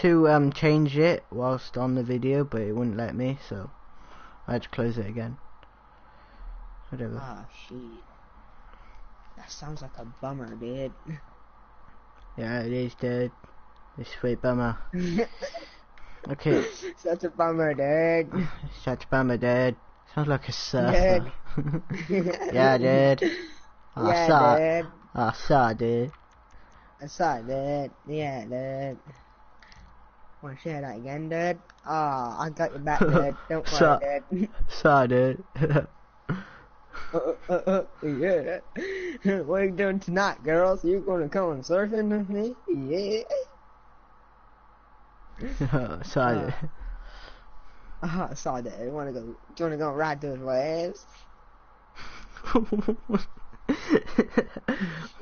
to change it whilst on the video, but it wouldn't let me, so I had to close it again. Whatever. Ah, shit. That sounds like a bummer, dude. Yeah, it is, dude. It's a sweet bummer. Okay. Such a bummer, dude. Such a bummer, dude. Sounds like a surfer. Yeah, dude. I Yeah, saw dude. it. I saw it, dude. I saw it, dude. Yeah, dude. Wanna share that again, dude? Ah, I got your back, dude. Don't worry, dude. Saw it, dude. Yeah. What are you doing tonight, girls? You gonna come on surfing with me? Yeah. Saw it. Saw that. Do you wanna go ride those waves?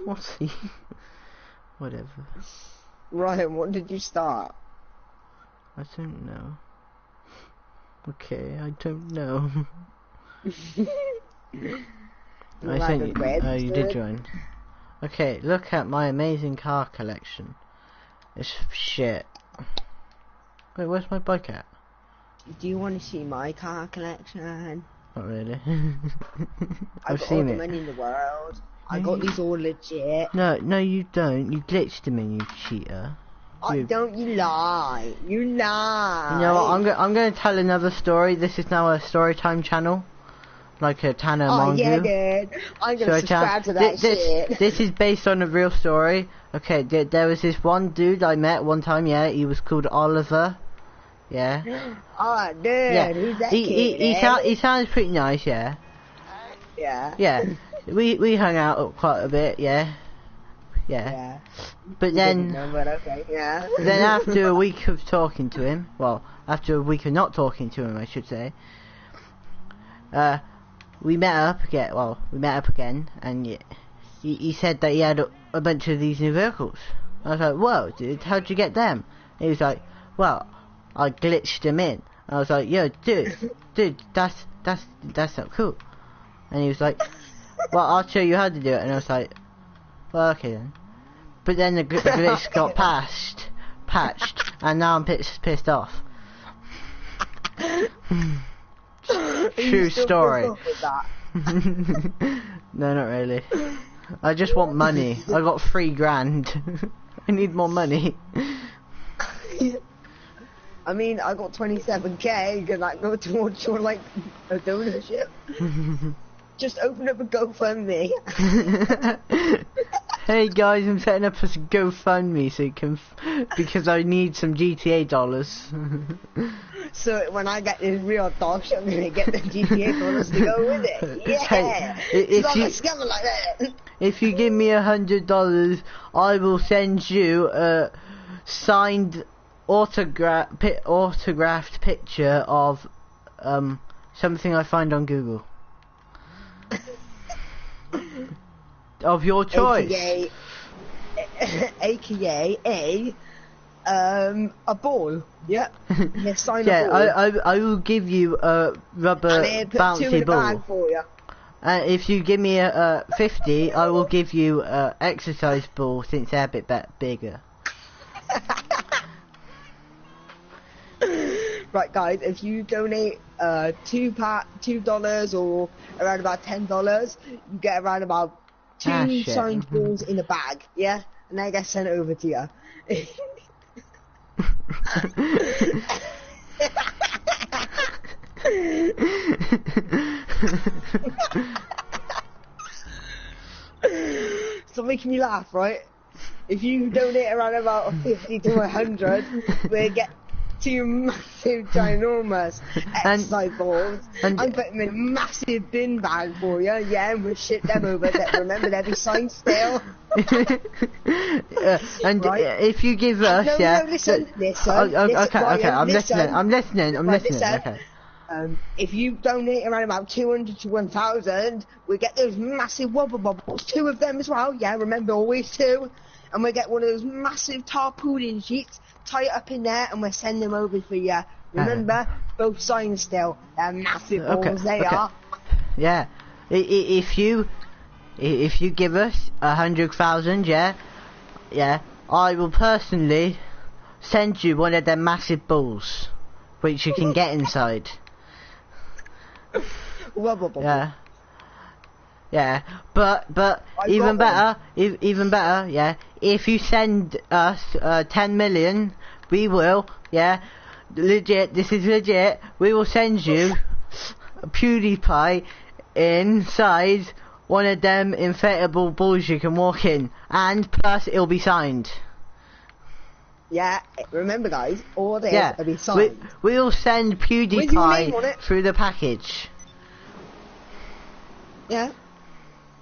What's he? Whatever. Ryan, what did you start? I don't know. Okay, I don't know. I think you did join. Okay, look at my amazing car collection. It's shit. Wait, where's my bike at? Do you want to see my car collection? Not really. I've got all the money in the world. I got these all legit. No, you don't. You glitched them in, you cheater. Don't you lie. You lie. You know what, I'm going to tell another story. This is now a story time channel. Like a Tanner Mongu. Oh yeah, dude. I'm going to subscribe to that shit. This is based on a real story. Okay, there was this one dude I met one time, yeah. He was called Oliver. Yeah. Oh, dude. Yeah. Who's that kid? He sounds pretty nice, yeah. Yeah. Yeah. We hung out quite a bit, yeah. Yeah. But then, okay, yeah. then after a week of talking to him, well, after a week of not talking to him, I should say, we met up again. Well, we met up again, and he said that he had a bunch of these new vehicles. I was like, "Whoa, dude, how'd you get them?" And he was like, "Well, I glitched them in." I was like, "Yo, dude, that's not cool." And he was like, "Well, I'll show you how to do it." And I was like, "Well, okay then." But then the glitch got patched, and now I'm pissed off. True story. No, not really. I just want money. I got $3,000. I need more money. I mean, I got 27k. Can that go towards your like a donorship? Just open up a GoFundMe. Hey guys, I'm setting up a GoFundMe so you can, because I need some GTA dollars. So when I get this real dog shit, I'm gonna get the GTA dollars to go with it. Yeah. Hey, if you give me $100, I will send you a signed autographed picture of something I find on Google. Of your choice. AKA a ball. Yep. Yeah, sign yeah, a ball. I will give you a rubber bouncy ball. For you. If you give me a 50, I will give you a exercise ball since they're a bit bigger. Right, guys, if you donate $2 or around about $10, you get around about 2 signed balls in a bag, yeah, and they get sent over to you. Stop making me laugh, right? If you donate around about 50 to 100, we get 2 massive, ginormous exercise balls. I'm putting them in a massive bin bag for you, yeah, and we'll ship them over. Remember, they'll be signed still. And right? If you give us, no, listen. Okay, I'm listening. Okay. If you donate around about 200 to 1,000, we get those massive wobble bubbles, 2 of them as well, yeah, remember, always 2, and we get one of those massive tarpaulin sheets, tie it up in there, and we'll send them over for you. Remember, both signed still. They're massive balls, they are. Yeah. If you give us 100,000, yeah, I will personally send you one of them massive balls, which you can get inside. Wubble bubble. Yeah. Yeah, but even better, even better, yeah. If you send us 10 million, we will, yeah, legit. This is legit. We will send you a PewDiePie inside one of them inflatable balls you can walk in, and plus it'll be signed. Yeah, remember guys, all this will be signed. We'll send PewDiePie through the package. Yeah.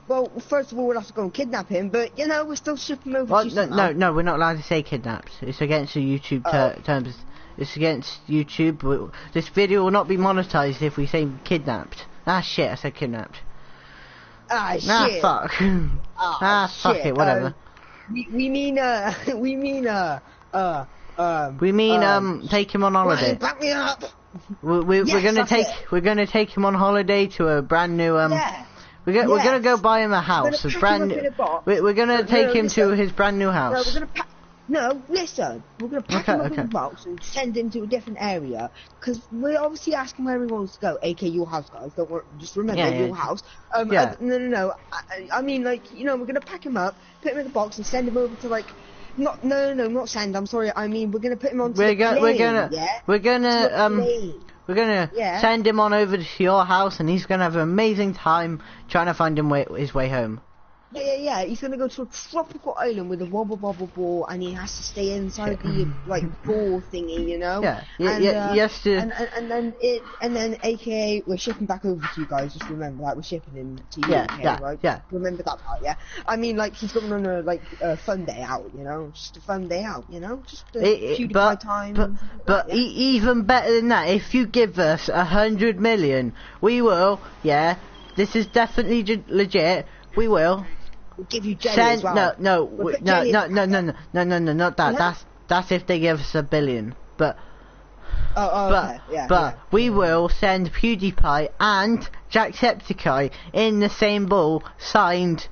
Well, first of all, we'll have to go and kidnap him, but, you know, we're still shipping him over well, to no, we're not allowed to say kidnapped. It's against the YouTube terms. It's against YouTube. This video will not be monetized if we say kidnapped. Ah, shit, I said kidnapped. Ah, shit. Ah, fuck. Fuck it, whatever. We mean, take him on holiday. Ryan, back me up! We're gonna take him on holiday to a brand new, Yeah. We're gonna go buy him a house. We're gonna take him to his brand new house. No, listen. We're gonna pack him up in a box and send him to a different area. Because we're obviously asking where he wants to go, aka your house, guys. Don't worry, just remember your house. No. I mean, like, you know, we're gonna pack him up, put him in the box, and send him over to like. Not send. I'm sorry. I mean, we're gonna put him on. We're gonna send him on over to your house, and he's gonna have an amazing time trying to find his way home. Yeah. He's gonna go to a tropical island with a wobble bobble ball, and he has to stay inside the like ball thingy, you know. And then AKA we're shipping back over to you guys. Just remember, like, we're shipping him to you. Right? Yeah. Remember that part, yeah. I mean, like, he's going on a fun day out, you know, just a fun day out, you know, just a PewDiePie time. But even better than that, if you give us 100 million, we will. Yeah, this is definitely legit. We will. We'll give you jelly as well. No, not that. That's if they give us $1 billion. But we will send PewDiePie and Jacksepticeye in the same ball, signed,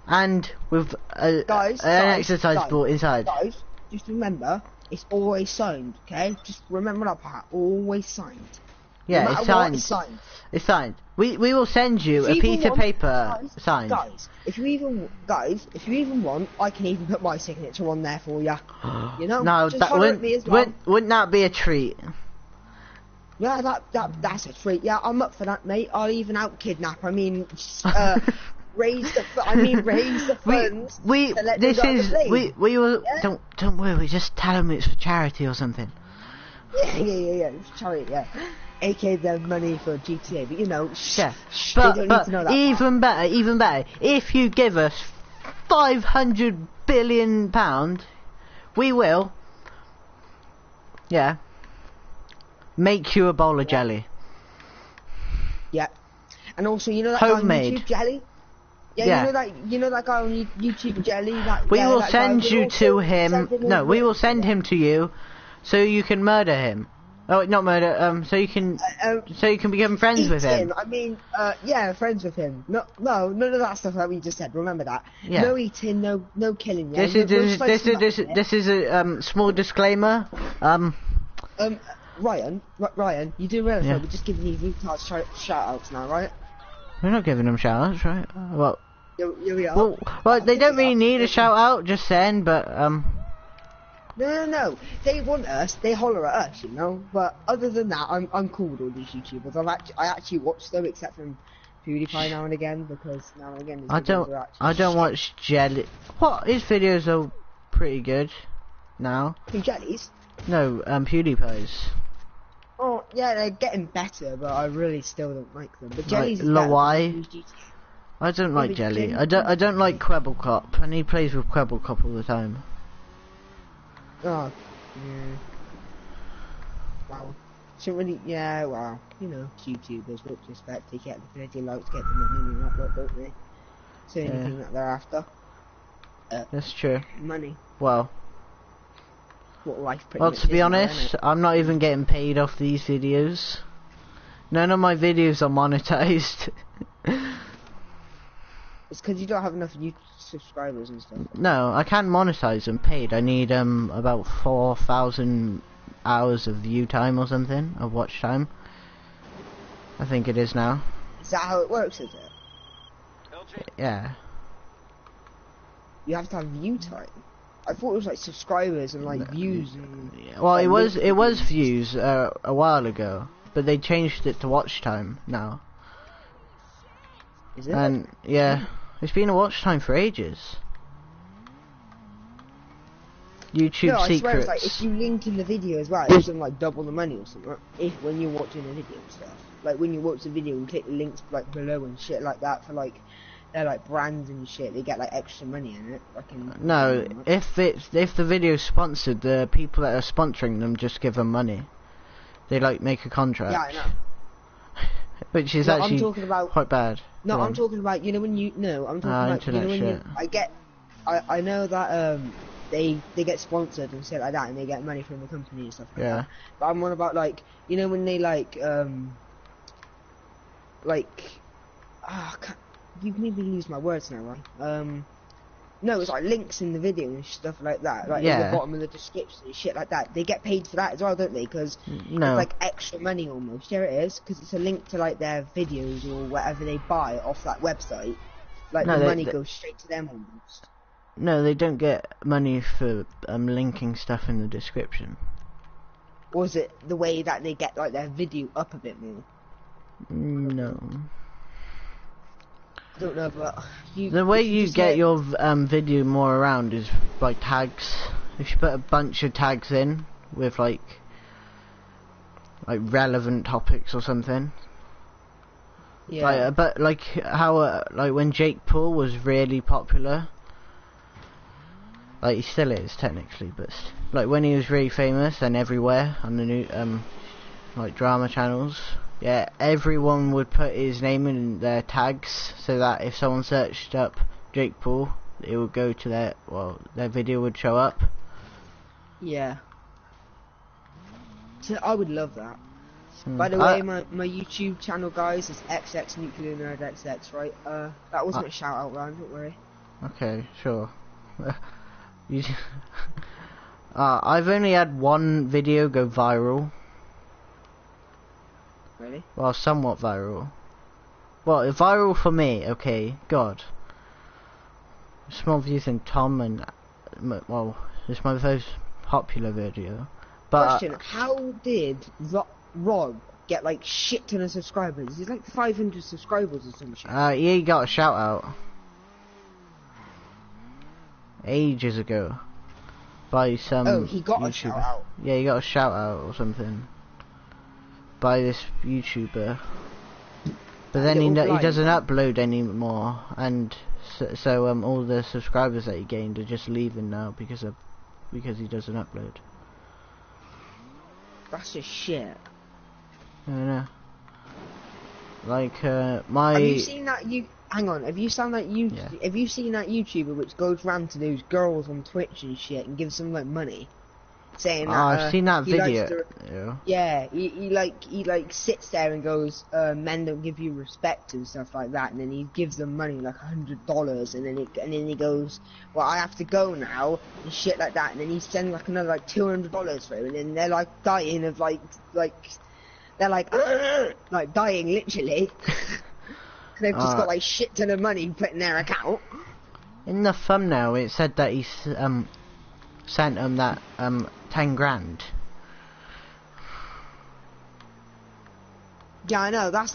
and with an exercise ball inside. Guys, just remember, it's always signed. Okay, just remember that part. Always signed. Yeah, it's signed. It's signed. We will send you a piece of paper signed. Guys, if you even want, I can even put my signature on there for you. You know? No, just wouldn't that be a treat? Yeah, that's a treat. Yeah, I'm up for that, mate. I'll even out kidnap. I mean, raise the funds. We will. Yeah? Don't worry. Just tell them it's for charity or something. Yeah. It's charity. Yeah. AKA the money for GTA, but you know, but even better, if you give us £500 billion, we will, make you a bowl of jelly. Yeah, and also, you know that homemade guy on YouTube, Jelly? You know that guy on YouTube, Jelly? We will send you to him. No, we will send him to you, so you can murder him. Oh, not murder. So you can become friends with him. I mean, friends with him. No, none of that stuff that we just said. Remember that. Yeah. No eating, no killing. Yeah? This is a small disclaimer. Ryan, you do realise that we're just giving these retards shout-outs now, right? We're not giving them shout-outs, right? Well, here we are. Well, they don't really need a shout-out, just saying, but No. They want us. They holler at us, you know. But other than that, I'm cool with all these YouTubers. I actually watch them, except from PewDiePie now and again, because now and again I don't watch Jelly. What? His videos are pretty good now. Who, Jellies? No, PewDiePie's. Oh yeah, they're getting better, but I really still don't like them. But Jelly's why? I don't like Jelly. I don't like Kwebbelkop, and he plays with Kwebbelkop all the time. Oh, yeah. Wow. So really, yeah, well, you know, YouTubers, what to expect? They get the 30 likes, get the money and that lot, don't they? So anything that they're after. That's true. Money. Well. What life pretty Well, much to be is honest, now, I'm not even getting paid off these videos. None of my videos are monetized. It's because you don't have enough YouTube subscribers and stuff. No, I can't monetize them paid. I need about 4,000 hours of view time or something, of watch time. I think it is now. Is that how it works, is it? Yeah. You have to have view time. I thought it was like subscribers and like views and... Well, like, it was views a while ago, but they changed it to watch time now. Is it? And yeah, it's been a watch time for ages. YouTube no, I secrets. swear it's like if you link in the video as well, it's like double the money or something. If when you're watching a video and stuff, like when you watch the video, you take the links like below and shit like that for like they're like brands and shit. They get like extra money in it. Like No, if the video's sponsored, the people that are sponsoring them just give them money. They like make a contract. Yeah, I know. Which is No, actually I'm talking about, quite bad. No, Go I'm on. talking about, you know when you, no, I'm talking about, you know when shit. I know that, they get sponsored and shit like that and they get money from the company and stuff like Yeah. that. But I'm on about like, you know when they you made me lose my words now, right? No, it's like links in the video and stuff like that, like in the bottom of the description and shit like that. They get paid for that as well, don't they? Because No. it's like extra money almost. Yeah, it is, because it's a link to like their videos or whatever they buy off that website. Like No, the they- money they- goes straight to them almost. No, they don't get money for linking stuff in the description. Or is it the way that they get like their video up a bit more? No. I don't know, but The way you just get your video more around is like tags. If you put a bunch of tags in with like relevant topics or something. yeah. But like how like when Jake Paul was really popular, like he still is technically, but like when he was really famous and everywhere on the new like drama channels, yeah, everyone would put his name in their tags so that if someone searched up Jake Paul, it would go to their video would show up. Yeah. So I would love that. Hmm. By the way, my YouTube channel, guys, is XX Nuclear Nerd XX, right? That wasn't a shout out, Ryan, don't worry. Okay, sure. You I've only had one video go viral. Really? Well, somewhat viral. Well, viral for me, okay, God. Small views than Tom and... Well, it's my first popular video. But Question, how did Rob get like shit ton of subscribers? He's like 500 subscribers or some shit. he got a shout out. Ages ago. By some Oh, he got YouTuber. a shout out. Yeah, he got a shout out or something. By this YouTuber. But then he Little doesn't blind. upload anymore, and so all the subscribers that he gained are just leaving now because he doesn't upload. That's just shit. I don't know. Like my. Have you seen that Hang on, have you seen that Yeah. Have you seen that YouTuber which goes round to those girls on Twitch and shit and gives them like money, saying that? I've seen that he likes video. to- Yeah. Yeah, he sits there and goes, men don't give you respect and stuff like that, and then he gives them money like $100, and then he goes, well, I have to go now and shit like that, and then he sends like another like $200 for him, and then they're like dying of like they're like like dying literally. They've just got like shit ton of money put in their account. In the thumbnail, it said that he sent him that 10 grand. Yeah, I know. That's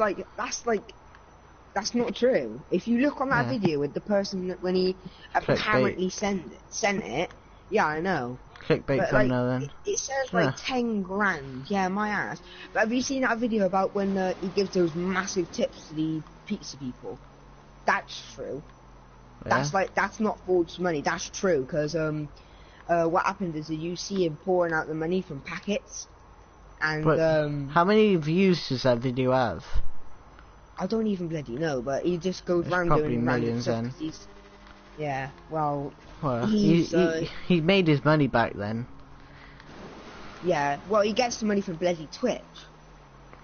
not true. If you look on that Yeah. video with the person that when he apparently sent it, yeah, I know. Clickbait But, thumbnail like, then. it says like Yeah. 10 grand. Yeah, my ass. But have you seen that video about when he gives those massive tips to the pizza people? That's true. Yeah. That's not forged money. That's true because what happened is that you see him pouring out the money from packets, and But how many views does that video have? I don't even bloody know. But he just goes It's round probably doing random millions stuff. then. 'Cause yeah. Well. Well, He's, he made his money back then. Yeah. Well, he gets the money from bloody Twitch.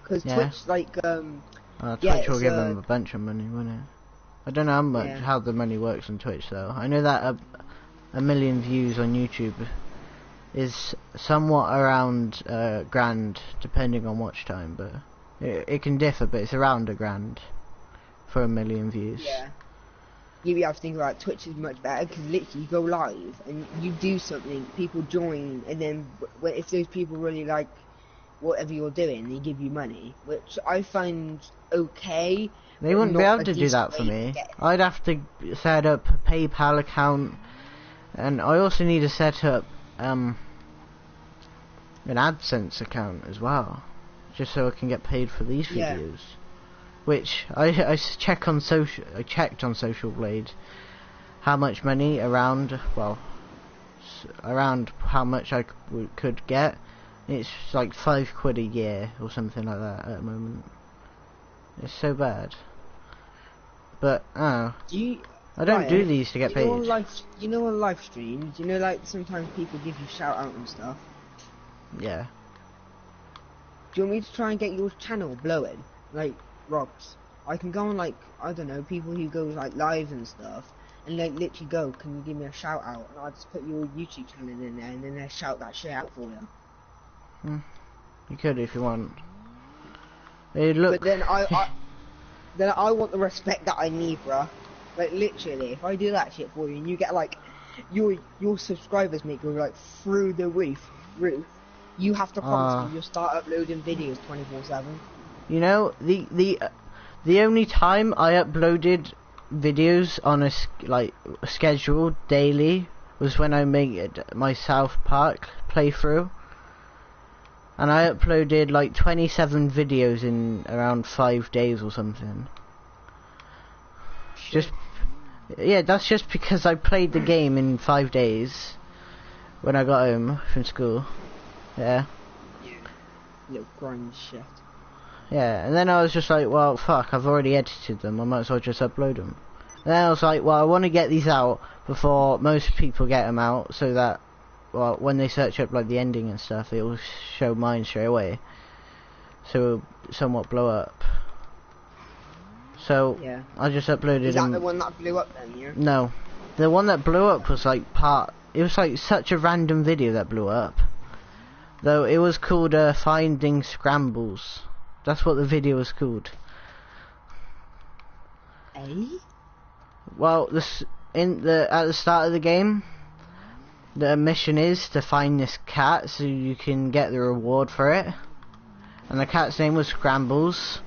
Because Yeah. Twitch, like, Twitch yeah, will it's, give him a bunch of money, won't it? I don't know how much Yeah. how the money works on Twitch though. I know that a million views on YouTube is somewhat around grand, depending on watch time, but it can differ. But it's around $1,000 for 1 million views. Yeah. You have to think about Twitch is much better because literally you go live and you do something, people join, and then if those people really like whatever you're doing, they give you money, which I find okay. They but wouldn't be not able a to do decent that for way to me. get it. I'd have to set up a PayPal account, and I also need to set up an AdSense account as well, just so I can get paid for these Yeah. videos. Which I checked on Social Blade how much money around how much I could get. It's like £5 a year or something like that at the moment. It's so bad. But I don't do these to get paid. You know on live streams, you know like sometimes people give you shout out and stuff. Yeah. Do you want me to try and get your channel blowing? Like Rob's. I can go on like, I don't know, people who go like live and stuff and like literally go, can you give me a shout out? And I'll just put your YouTube channel in there and then they'll shout that shit out for you. You could if you want. Hey, look. But then I want the respect that I need, bruh. Like literally, if I do that shit for you and you get like your subscribers make go like through the roof, you have to promise me you'll start uploading videos 24/7. You know, the only time I uploaded videos on a schedule daily was when I made my South Park playthrough, and I uploaded like 27 videos in around 5 days or something. That's just because I played the game in 5 days when I got home from school. Yeah. Little grind shit. Yeah, and then I was just like, well, fuck, I've already edited them, I might as well just upload them. And then I was like, well, I want to get these out before most people get them out, so that, well, when they search up, like, the ending and stuff, it will show mine straight away. So it'll somewhat blow up. So, Yeah. I just uploaded Is that them. the one that blew up then, yeah? No. The one that blew up was, like, it was, like, such a random video that blew up. Though, it was called, Finding Scrambles. That's what the video was called. Eh? Well, at the start of the game, the mission is to find this cat so you can get the reward for it. And the cat's name was Scrambles.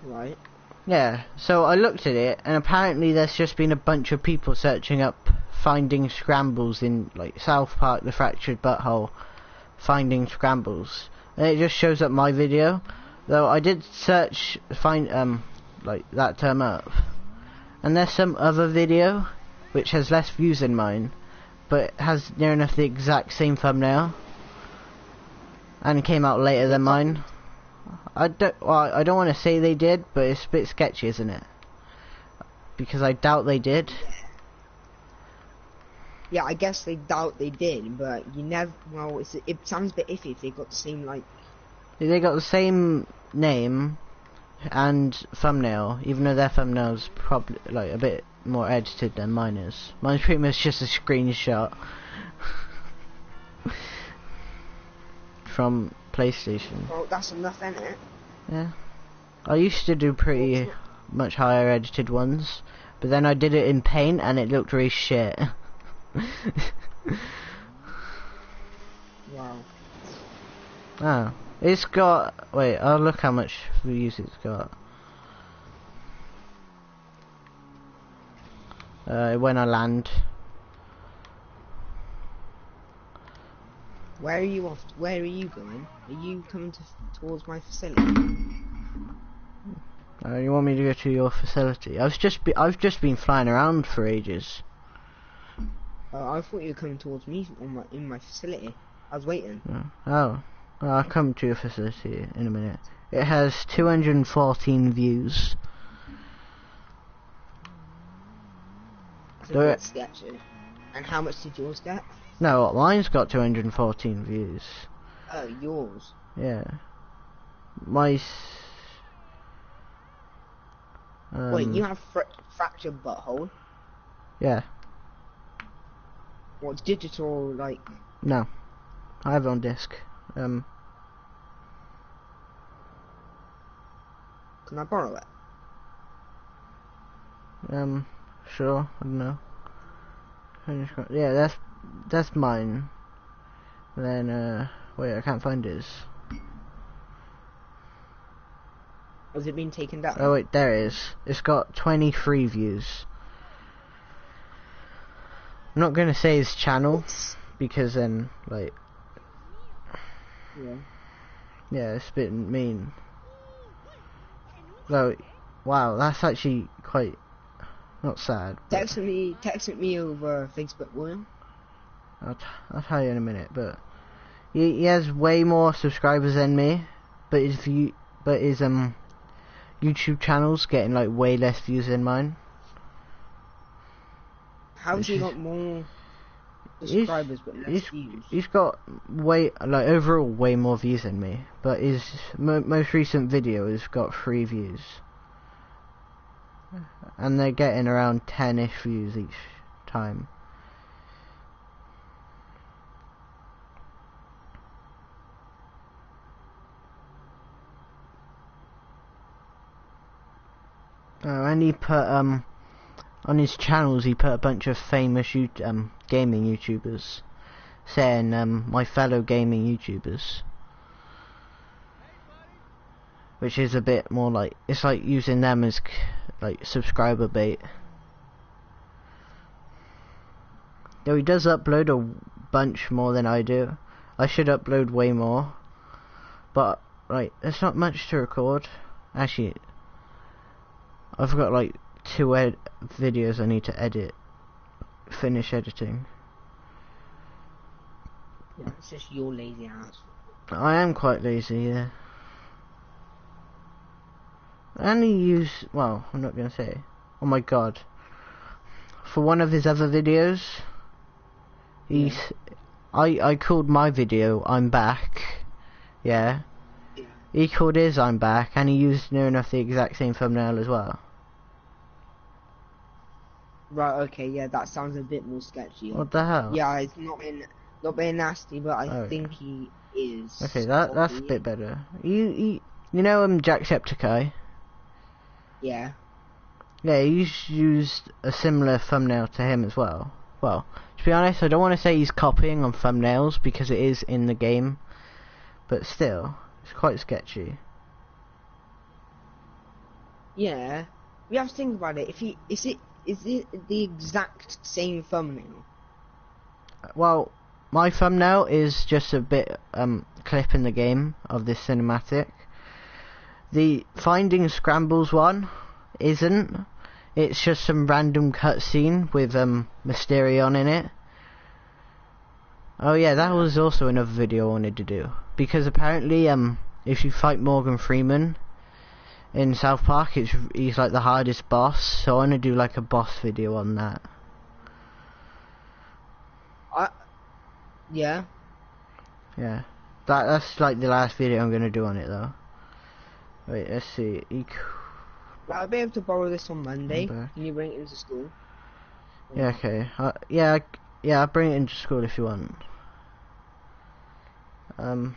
Right. Yeah, so I looked at it, and apparently there's just been a bunch of people searching up Finding Scrambles in, like, South Park, The Fractured Butthole, Finding Scrambles. And it just shows up my video, though I did search, like, that term up. And there's some other video, which has less views than mine, but has near enough the exact same thumbnail. And it came out later than mine. I don't want to say they did, but it's a bit sketchy, isn't it? Because I doubt they did. Yeah, I guess they doubt they did, but you never. Well, it sounds a bit iffy if they got the same like. They got the same name and thumbnail, even though their thumbnail's probably like a bit more edited than mine is. Mine's pretty much just a screenshot from PlayStation. Well, that's enough, isn't it? Yeah. I used to do pretty much higher edited ones, but then I did it in Paint and it looked really shit. Wow. Oh. It's got... Wait, I'll look how much views it's got. When I land. Where are you off? Where are you going? Are you coming towards my facility? You want me to go to your facility? I've just been flying around for ages. I thought you were coming towards me in my facility. I was waiting. Oh. Well, I'll come to your facility in a minute. It has 214 views. So that's sketchy. And how much did yours get? No, mine's got 214 views. Oh, yours. Yeah. Wait, you have fractured butthole? Yeah. What's digital, like... No. I have it on disc. Can I borrow it? Sure, I don't know. Yeah, that's mine. Then, wait, I can't find his. Has it been taken down? Oh wait, there it is. It's got 23 views. I'm not gonna say his channel, because then, like... Yeah, it's a bit mean. Though, wow, that's actually quite... not sad. Text me over Facebook, will you? I'll tell you in a minute, but... He has way more subscribers than me, but his YouTube channel's getting like way less views than mine. How's he got more subscribers but less views? He's got overall way more views than me, but his most recent video has got 3 views, and they're getting around 10ish views each time. Oh, and he put on his channels he put a bunch of famous gaming YouTubers, saying my fellow gaming YouTubers, which is a bit more like, it's like using them as like subscriber bait. Though he does upload a bunch more than I do. I should upload way more, but like there's not much to record. Actually, I've got like 2 videos I need to finish editing. Yeah, it's just your lazy ass. I am quite lazy, yeah. I only use, well, I'm not gonna say. Oh my god. For one of his other videos, I called my video "I'm Back," yeah. He called his "I'm Back," and he used near enough the exact same thumbnail as well. Right, okay, yeah, that sounds a bit more sketchy. What the hell? Yeah, it's not being nasty, but I think he is. Okay, that's a bit better. You know Jacksepticeye? Yeah. Yeah, he's used a similar thumbnail to him as well. Well, to be honest, I don't want to say he's copying on thumbnails because it is in the game, but still, it's quite sketchy. Yeah, we have to think about it. Is it the exact same thumbnail? Well, my thumbnail is just a bit clip in the game of this cinematic. The Finding Scrambles one isn't. It's just some random cutscene with Mysterion in it. Oh yeah, that was also another video I wanted to do, because apparently if you fight Morgan Freeman in South Park, he's like the hardest boss, so I want to do like a boss video on that. Yeah. Yeah. That's like the last video I'm gonna do on it though. Wait, let's see. I'll be able to borrow this on Monday. Can you bring it into school? Yeah, okay. Yeah, I'll bring it into school if you want. And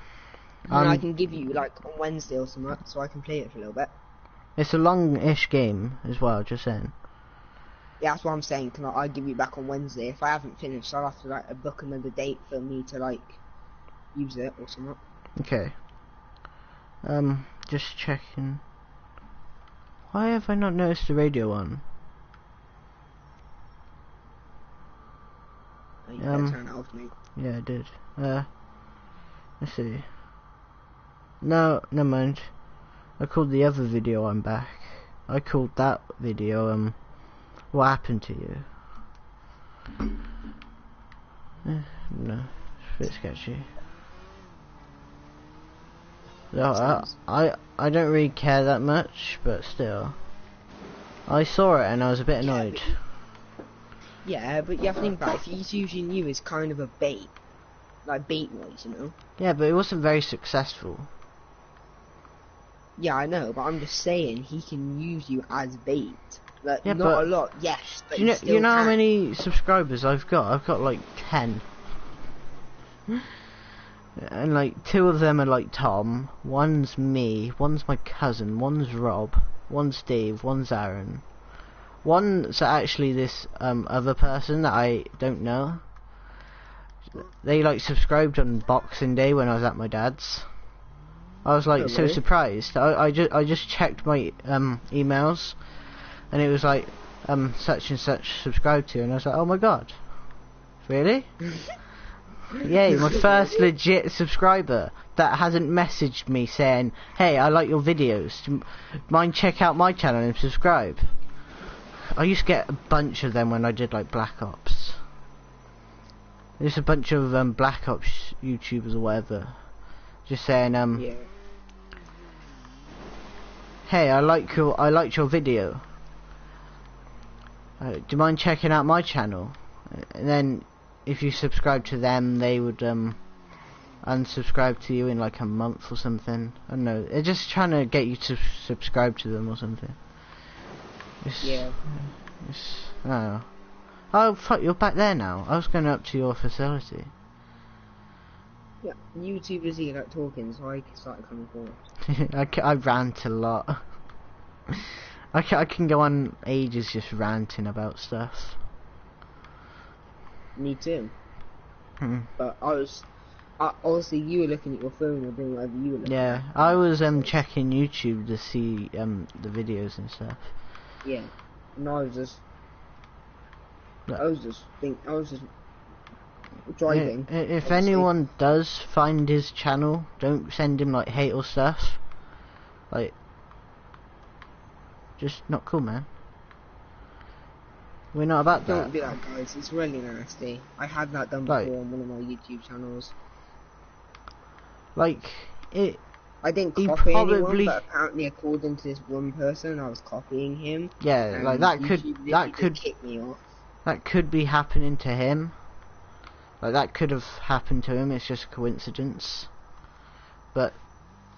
I can give you like on Wednesday or something, so I can play it for a little bit. It's a long-ish game as well, just saying. Yeah, that's what I'm saying. I'll give you back on Wednesday. If I haven't finished, I'll have to like book another date for me to like use it or something. Okay. Just checking. Why have I not noticed the radio on? You better turn it off, mate. Yeah, I did. Let's see. No, never mind. I called the other video "I'm Back." I called that video "What Happened to You?" No, it's a bit sketchy. No, I don't really care that much, but still. I saw it and I was a bit annoyed. Yeah, but you have to think about it. If he's using you as kind of a bait, like bait-wise, you know? Yeah, but it wasn't very successful. Yeah, I know, but I'm just saying he can use you as bait. Like, Yeah, not but a lot, yes, but Do you he know, still how can. many subscribers I've got? I've got like 10. And like 2 of them are like Tom, one's me, one's my cousin, one's Rob, one's Dave, one's Aaron. One's actually this other person that I don't know. They like subscribed on Boxing Day when I was at my dad's. I was like Oh, so really? surprised. I just checked my emails, and it was like such and such subscribed to, and I was like, oh my god, really? Yay, my first legit subscriber that hasn't messaged me saying, hey, I like your videos, do you mind check out my channel and subscribe. I used to get a bunch of them when I did like Black Ops. There's a bunch of Black Ops YouTubers or whatever just saying Yeah. hey, I liked your video, do you mind checking out my channel? And then if you subscribe to them, they would unsubscribe to you in like a month or something. I don't know, they're just trying to get you to subscribe to them or something. Yeah. I don't know. Oh fuck, you're back there now. I was going up to your facility. Yeah, YouTubers here like talking, so I started coming forward. I rant a lot. I can go on ages just ranting about stuff. Me too. Hmm. But obviously you were looking at your phone or doing whatever you were looking Yeah, at. I was checking YouTube to see the videos and stuff. Yeah. And I was just driving. If obviously. anyone does find his channel, don't send him like hate or stuff. Like, just not cool, man. We're not about Don't that. do that, guys. It's really nasty. I had that done Like- before on one of my YouTube channels. Like, it. I didn't He copy anyone, probably- but apparently, according to this one person, I was copying him. Yeah, and like that YouTube could literally kick me off. that could be happening to him. Like that could have happened to him. It's just a coincidence. But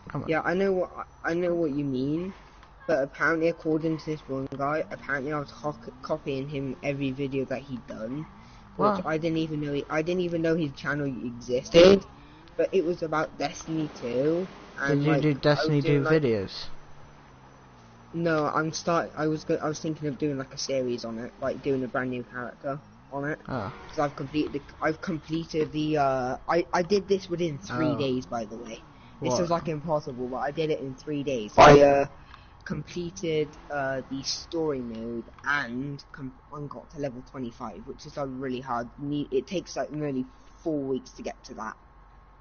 come on. Yeah, I know what you mean, but apparently, according to this one guy, apparently I was copying him every video that he'd done, which Well- I didn't even know his channel existed. But it was about Destiny 2. And Did you like, do I was Destiny 2 doing, like- videos? No, I was thinking of doing like a series on it, like doing a brand new character on it. Oh, Because I've completed the I did this within 3 Oh. days, by the way. This What? was like impossible, but I did it in 3 days. I completed the story mode and got to level 25, which is really hard. It takes like nearly 4 weeks to get to that.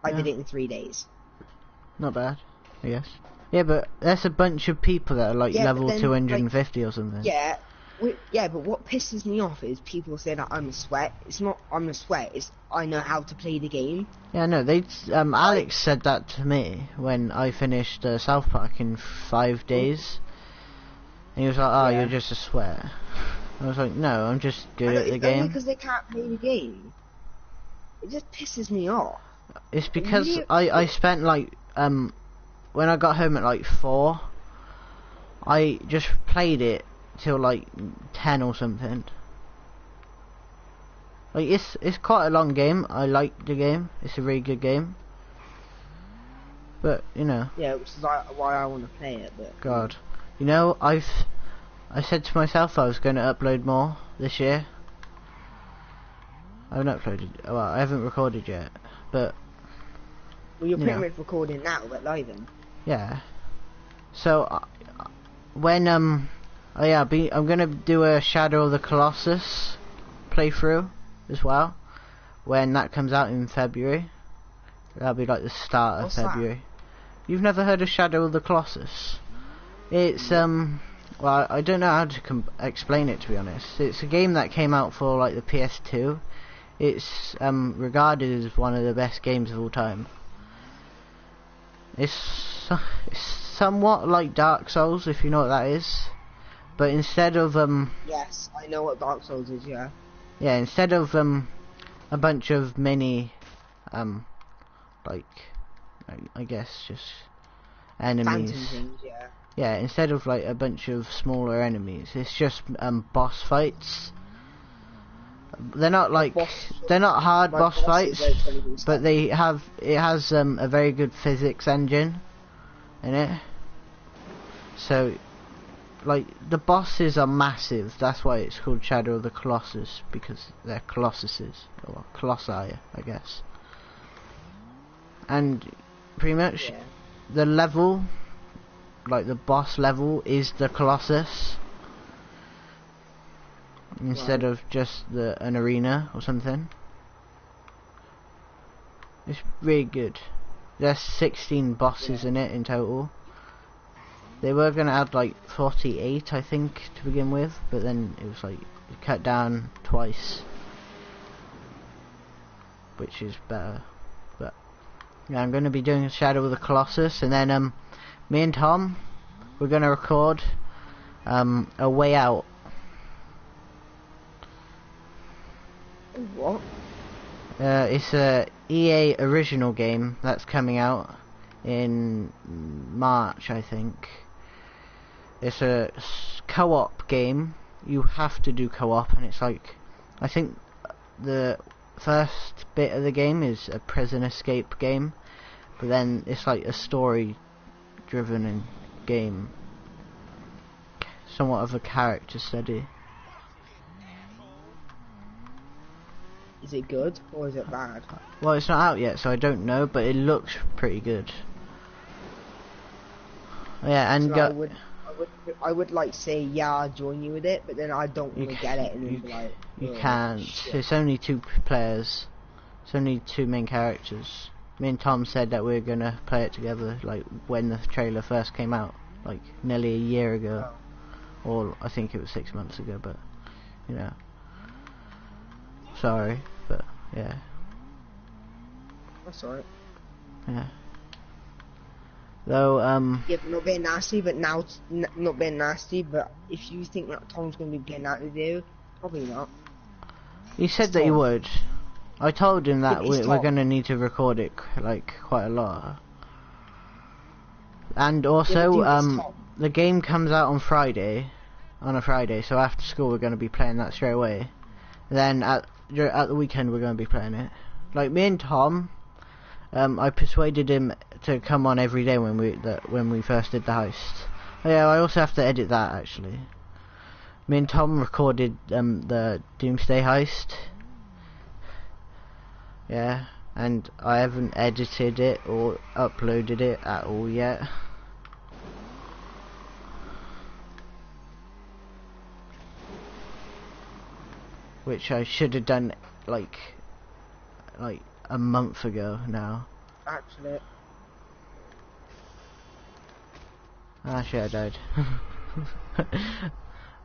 I did Yeah. it in 3 days. not bad, I guess. Yeah, but there's a bunch of people that are like Yeah, but level then, 250 or something. Yeah, yeah, but what pisses me off is people say that I'm a sweat. It's not I'm a sweat. It's I know how to play the game. Yeah, no, Alex said that to me when I finished South Park in 5 days. And he was like, oh, Yeah. you're just a sweat. I was like, no, I'm just good at the It's only game. because they can't play the game. It just pisses me off. It's because Really? I spent like, when I got home at like 4, I just played it till like 10 or something. Like, it's quite a long game. I like the game. It's a really good game. But, you know, Yeah, which is why I want to play it. But God. You know, I said to myself I was going to upload more this year. I haven't uploaded, well, I haven't recorded yet, but well, you're pretty Yeah. much recording now, but live in. yeah. So when oh yeah, I'm gonna do a Shadow of the Colossus playthrough as well when that comes out in February. That'll be like the start What's of that? February. You've never heard of Shadow of the Colossus? It's well, I don't know how to explain it, to be honest. It's a game that came out for like the PS2. It's regarded as one of the best games of all time. It's somewhat like Dark Souls, if you know what that is. But instead of Yes, I know what Dark Souls is. Yeah. yeah, instead of a bunch of mini like I guess just enemies. Phantom things, yeah. Yeah, instead of like a bunch of smaller enemies, it's just boss fights. They're not like they're not hard boss fights, but it has a very good physics engine in it. So like the bosses are massive. That's why it's called Shadow of the Colossus, because they're colossuses or colossi, I guess. And pretty much the level, like the boss level, is the Colossus instead of just an arena or something. It's really good. There's 16 bosses in it in total. They were gonna add like 48, I think, to begin with, but then it was like cut down twice, which is better. But yeah, I'm gonna be doing Shadow of the Colossus, and then me and Tom, we're gonna record A Way Out. What? It's a EA original game that's coming out in March, I think. It's a co-op game. You have to do co-op, and it's like, I think the first bit of the game is a prison escape game, but then it's like a story-driven game, somewhat of a character study. Is it good or is it bad? Well, it's not out yet, so I don't know, but it looks pretty good. Yeah, and so I would like say yeah, I'll join you with it, but then I don't want to get it and then be like, you can't. Shit. It's only 2 players. It's only 2 main characters. Me and Tom said that we were gonna play it together, like when the trailer first came out, like nearly a year ago, or I think it was 6 months ago. But you know, sorry, but yeah. That's alright. Yeah. Though yeah, but not being nasty, but now not being nasty. But if you think that Tom's gonna be getting out with you, probably not. He said that he would. I told him that we're gonna need to record it like quite a lot. And also, the game comes out on a Friday. So after school, we're gonna be playing that straight away. Then at the weekend, we're gonna be playing it. Like me and Tom. I persuaded him to come on every day when we first did the heist. Oh, yeah, I also have to edit that actually. Me and Tom recorded the Doomsday heist. Yeah, and I haven't edited it or uploaded it at all yet. Which I should have done like a month ago now. Actually. Ah shit, I died.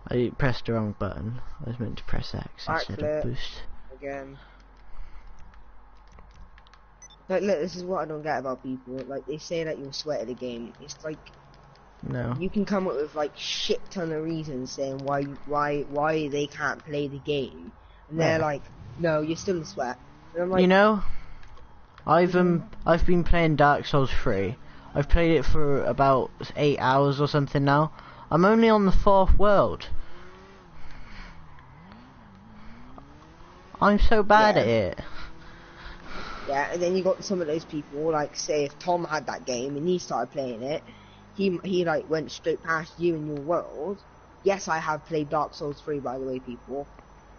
I pressed the wrong button. I was meant to press X instead of boost. Again. Like, look, this is what I don't get about people. Like, they say that you'll sweat at the game. It's like, no. You can come up with like shit ton of reasons saying why they can't play the game, and they're like, no, you're still in sweat. And I'm like, you know, I've been playing Dark Souls 3. I've played it for about 8 hours or something now. I'm only on the 4th world. I'm so bad at it. Yeah, and then you got some of those people, like, say if Tom had that game and he started playing it, he like went straight past you in your world. Yes, I have played Dark Souls 3, by the way, people,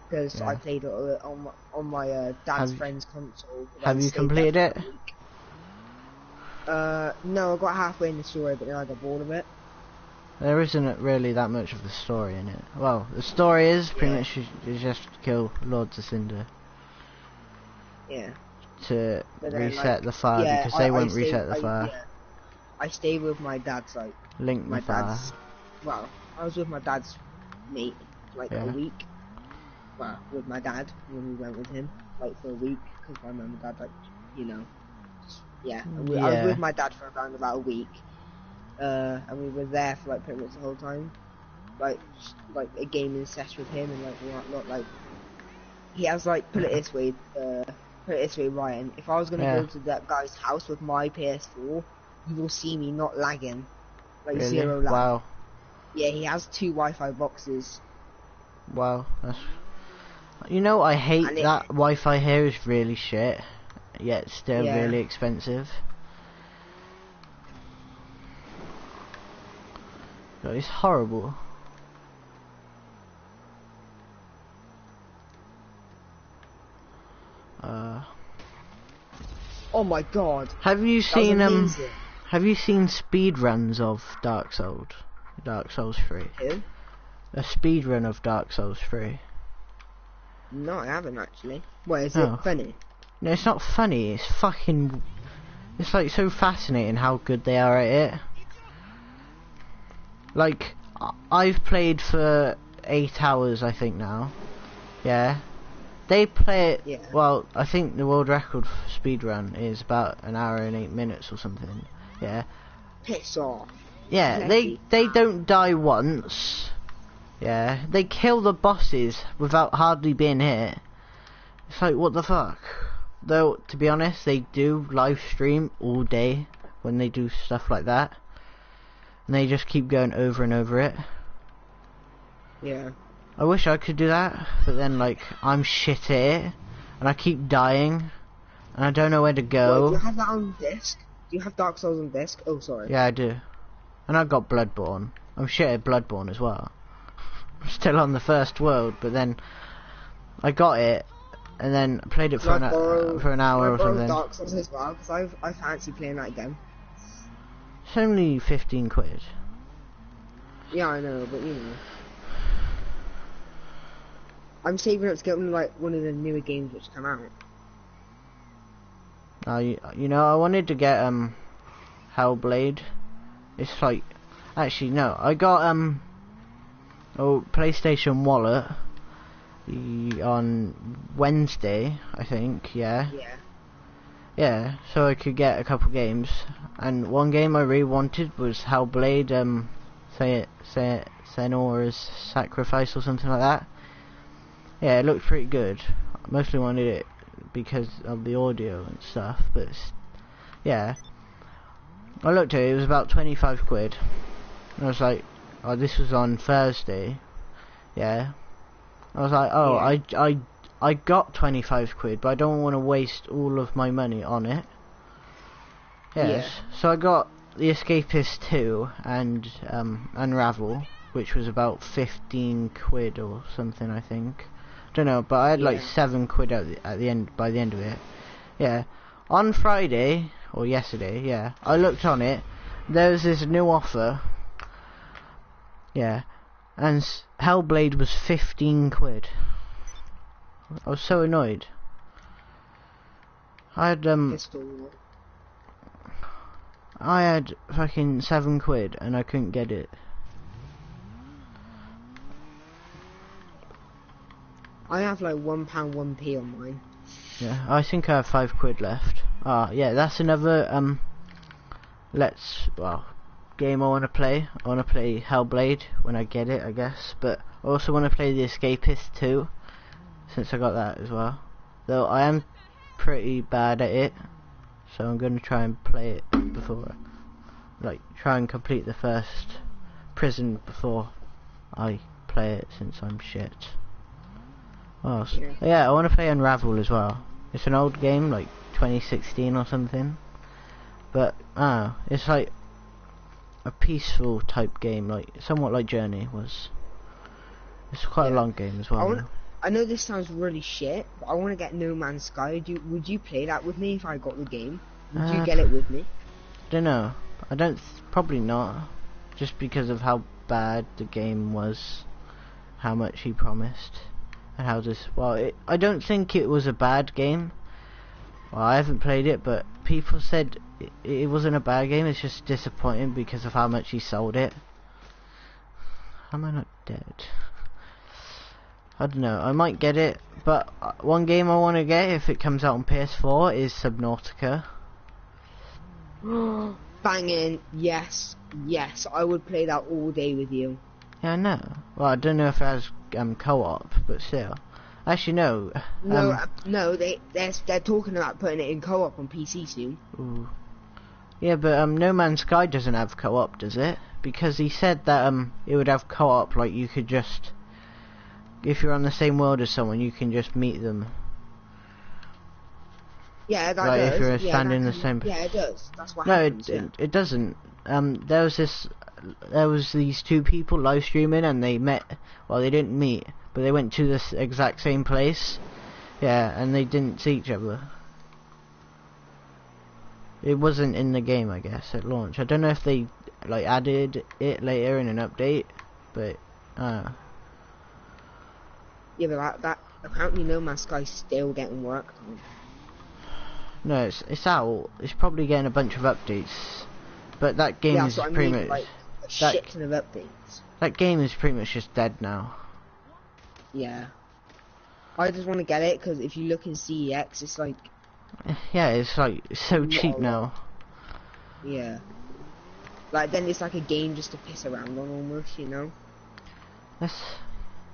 because I played it on my dad's friend's console. Have you completed it? No, I got halfway in the story, but then I got bored of it. There isn't really that much of the story in it. Well, the story is pretty much you just kill Lord Zacinder. Yeah. To reset the fire, because they won't reset the fire. Yeah. I stayed with my dad's, like, Link my fire. Well, I was with my dad's mate, like, a week. Well, with my dad, when we went with him, like, for a week, because my mum and dad, like, you know, I was with my dad for around about a week, and we were there for, like, pretty much the whole time, like a gaming session with him, and, like, whatnot, like, he has, like, put it this way, Ryan, if I was gonna go to that guy's house with my PS4, you will see me not lagging. Like Really? zero lag. Wow. Yeah, he has 2 Wi-Fi boxes. Wow. That's... You know, I hate And it- that Wi-Fi here is really shit, yet still Yeah. really expensive. It's horrible. Oh my god. Have you That was seen amazing. Have you seen speed runs of Dark Souls 3? Who? A speed run of Dark Souls 3. No, I haven't actually. What, is Oh. it funny? No, it's not funny. It's fucking. It's like so fascinating how good they are at it. Like I've played for 8 hours, I think now. Yeah. They play it. Yeah. Well, I think the world record speed run is about 1 hour and 8 minutes or something. Yeah. Piss off. Yeah. Bloody They don't die once. Yeah. They kill the bosses without hardly being hit. It's like, what the fuck? Though, to be honest, they do live stream all day when they do stuff like that. And they just keep going over and over it. Yeah. I wish I could do that, but then, like, I'm shit at it, and I keep dying, and I don't know where to Well, go. do you have that on disc? Do you have Dark Souls on disc? Oh, sorry. Yeah, I do. And I've got Bloodborne. I'm shit at Bloodborne as well. I'm still on the first world, but then I got it, and then I played it for, for an hour or something. Dark Souls as well, because I fancy playing that again. It's only 15 quid. Yeah, I know, but you know. I'm saving up to get one of the newer games which come out. You know, I wanted to get Hellblade. It's like, actually no, I got PlayStation Wallet on Wednesday, I think. Yeah. Yeah. Yeah, so I could get a couple games, and one game I really wanted was Hellblade, Senua's Sacrifice or something like that. Yeah, it looked pretty good. I mostly wanted it because of the audio and stuff, but yeah. I looked at it, it was about 25 quid. And I was like, oh, this was on Thursday. Yeah. I was like, oh, Yeah. I got 25 quid, but I don't want to waste all of my money on it. Yes. Yeah. So I got The Escapist 2 and Unravel, which was about 15 quid or something, I think. Don't know, but I had like 7 quid at the end, by the end of it. Yeah. On Friday, or yesterday, yeah, I looked on it, there was this new offer. Yeah. And Hellblade was 15 quid. I was so annoyed. I had fucking 7 quid and I couldn't get it. I have like £1 1p on mine. Yeah, I think I have 5 quid left. Ah, yeah, that's another game I want to play. I want to play Hellblade when I get it, I guess. But I also want to play The Escapist 2, since I got that as well. Though I am pretty bad at it, so I'm going to try and play it before, like, try and complete the first prison before I play it, since I'm shit. What else? Yeah, I want to play Unravel as well. It's an old game, like 2016 or something. But, it's like a peaceful type game, like somewhat like Journey was. It's quite a long game as well. I know this sounds really shit, but I want to get No Man's Sky. Would you play that with me if I got the game? Would you get it with me? Don't know. I don't. Probably not. Just because of how bad the game was, how much he promised, and how this. Well, I don't think it was a bad game. Well, I haven't played it, but people said it wasn't a bad game. It's just disappointing because of how much he sold it. How am I not dead? I don't know. I might get it, but one game I want to get if it comes out on PS4 is Subnautica. Banging, yes, I would play that all day with you. Yeah, I know. Well, I don't know if it has co-op, but still. Actually, no. No, they're talking about putting it in co-op on PC soon. Ooh. Yeah, but No Man's Sky doesn't have co-op, does it? Because he said that it would have co-op, like you could just, if you're on the same world as someone, you can just meet them. Yeah, that Like does. if you're Yeah, standing in the same. Yeah, it does. That's what No, happens. it doesn't. There was these two people live streaming, and they met. Well, they didn't meet, but they went to this exact same place. Yeah, and they didn't see each other. It wasn't in the game, I guess, at launch. I don't know if they like added it later in an update, but Yeah, but that apparently No Man's Sky's still getting worked on. no, it's out. It's probably getting a bunch of updates, but that game is pretty much like a shit ton of updates. that game is pretty much just dead now. Yeah, I just want to get it because if you look in CEX, it's like Yeah, it's like so Not cheap a now. yeah, like then it's like a game just to piss around on almost, you know.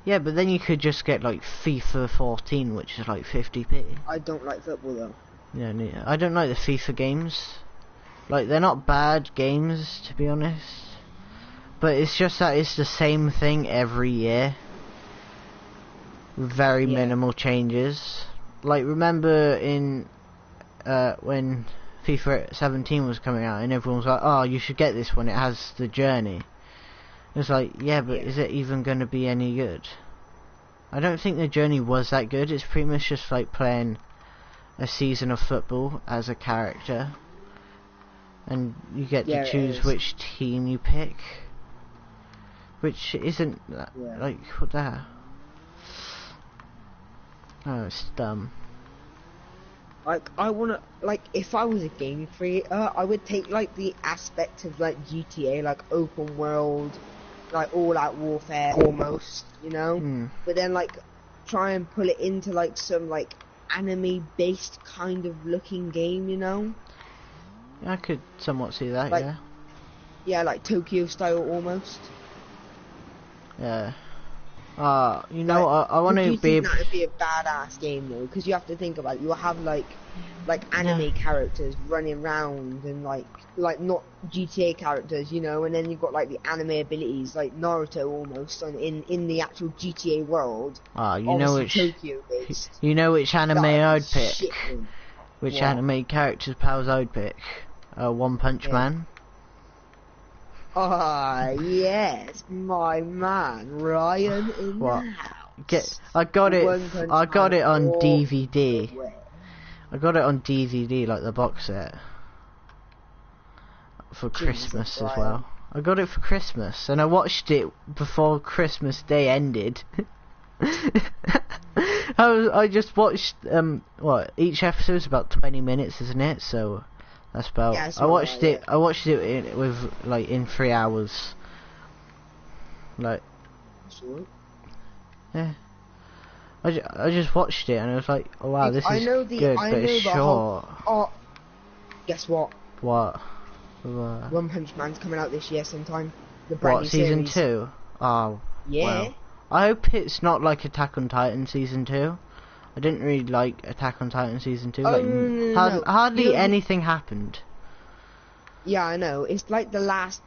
Yeah, but then you could just get like FIFA 14, which is like 50p. I don't like football though. Yeah, I don't like the FIFA games. Like, they're not bad games, to be honest. But it's just that it's the same thing every year. Very minimal changes. Like, remember in when FIFA 17 was coming out and everyone was like, oh, you should get this one, it has the journey. It's like, yeah, but is it even going to be any good? I don't think the journey was that good. It's pretty much just like playing a season of football as a character. And you get to choose which team you pick. Which isn't, like, what the hell? Oh, it's dumb. Like, I wanna, like, if I was a game creator, I would take, like, the aspect of, like, GTA, like, open world, like, all-out warfare, almost, you know? But then, like, try and pull it into, like, some, like, anime-based kind of looking game, you know? I could somewhat see that, like, yeah. Yeah, like, Tokyo style, almost. Yeah. You know, Like, I want to be. That would be a badass game though, because you have to think about it. You'll have like anime characters running around and like not GTA characters, you know. And then you've got like the anime abilities, like Naruto almost, in the actual GTA world. You know which Tokyo based. You know which anime I'd pick. Shit, Which anime character's powers I'd pick? One Punch Man. Ah, yes, my man, Ryan in the house. I got it on DVD. I got it on DVD, like the box set. For Christmas as well. I got it for Christmas, and I watched it before Christmas Day ended. I just watched, each episode's about 20 minutes, isn't it? So... That's about. Yeah, I watched it in 3 hours. Like. Yeah. I just watched it and I was like, oh wow, this is good, but it's short. Guess what? What? One Punch Man's coming out this year sometime. The brand new season series. 2? Oh. Yeah. Well. I hope it's not like Attack on Titan season 2. I didn't really like Attack on Titan season 2. Hardly anything happened. Yeah, I know. It's like the last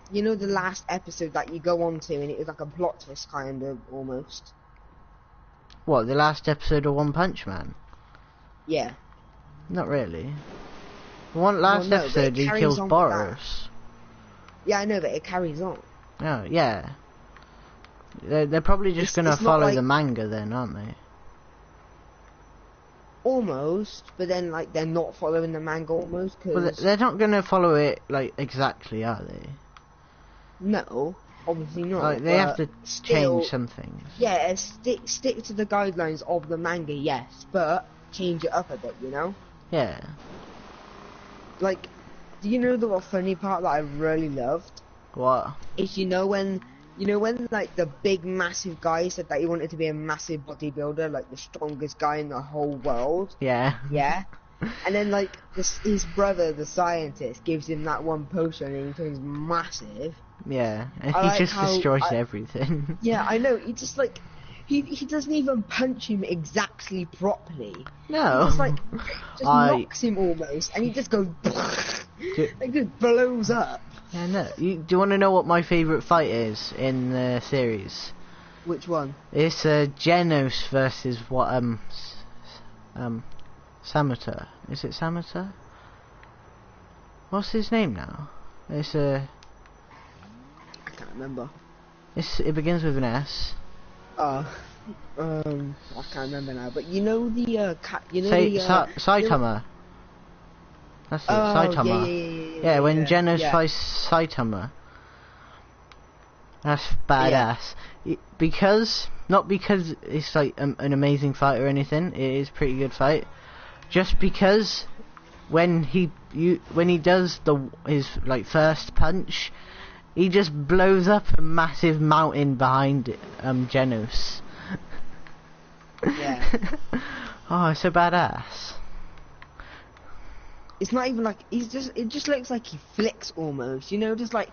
episode that you go on to, and it was like a plot twist, kind of, almost. What, the last episode of One Punch Man? Yeah. Not really. The last episode he kills Boros. Yeah, I know, but it carries on. Oh, yeah. They're probably just gonna follow the manga then, aren't they? Almost, but then like they're not following the manga almost. Well, they're not gonna follow it like exactly, are they? No, obviously not. Like they have to change some things. Yeah, stick to the guidelines of the manga, yes, but change it up a bit, you know? Yeah. Like, do you know the funny part that I really loved? What? Is you know when like the big massive guy said that he wanted to be a massive bodybuilder, like the strongest guy in the whole world. Yeah. Yeah. And then like his brother, the scientist, gives him that one potion and he turns massive. Yeah. And he just destroys everything. Yeah, I know. He just like he doesn't even punch him exactly properly. No. He just knocks him almost, and he just goes. It just blows up. Yeah, no. Do you want to know what my favourite fight is in the series? Which one? It's Genos versus Samata. Is it Samata? What's his name now? It's I can't remember. It begins with an S. I can't remember now. But you know the Saitama. That's it. Saitama. Yeah, when Genos fights Saitama. That's badass. Not because it's like an amazing fight or anything. It is a pretty good fight. Just because when he does his like first punch, he just blows up a massive mountain behind Genos. Yeah. Oh, it's so badass. It's not even like it just looks like he flicks almost, you know, just like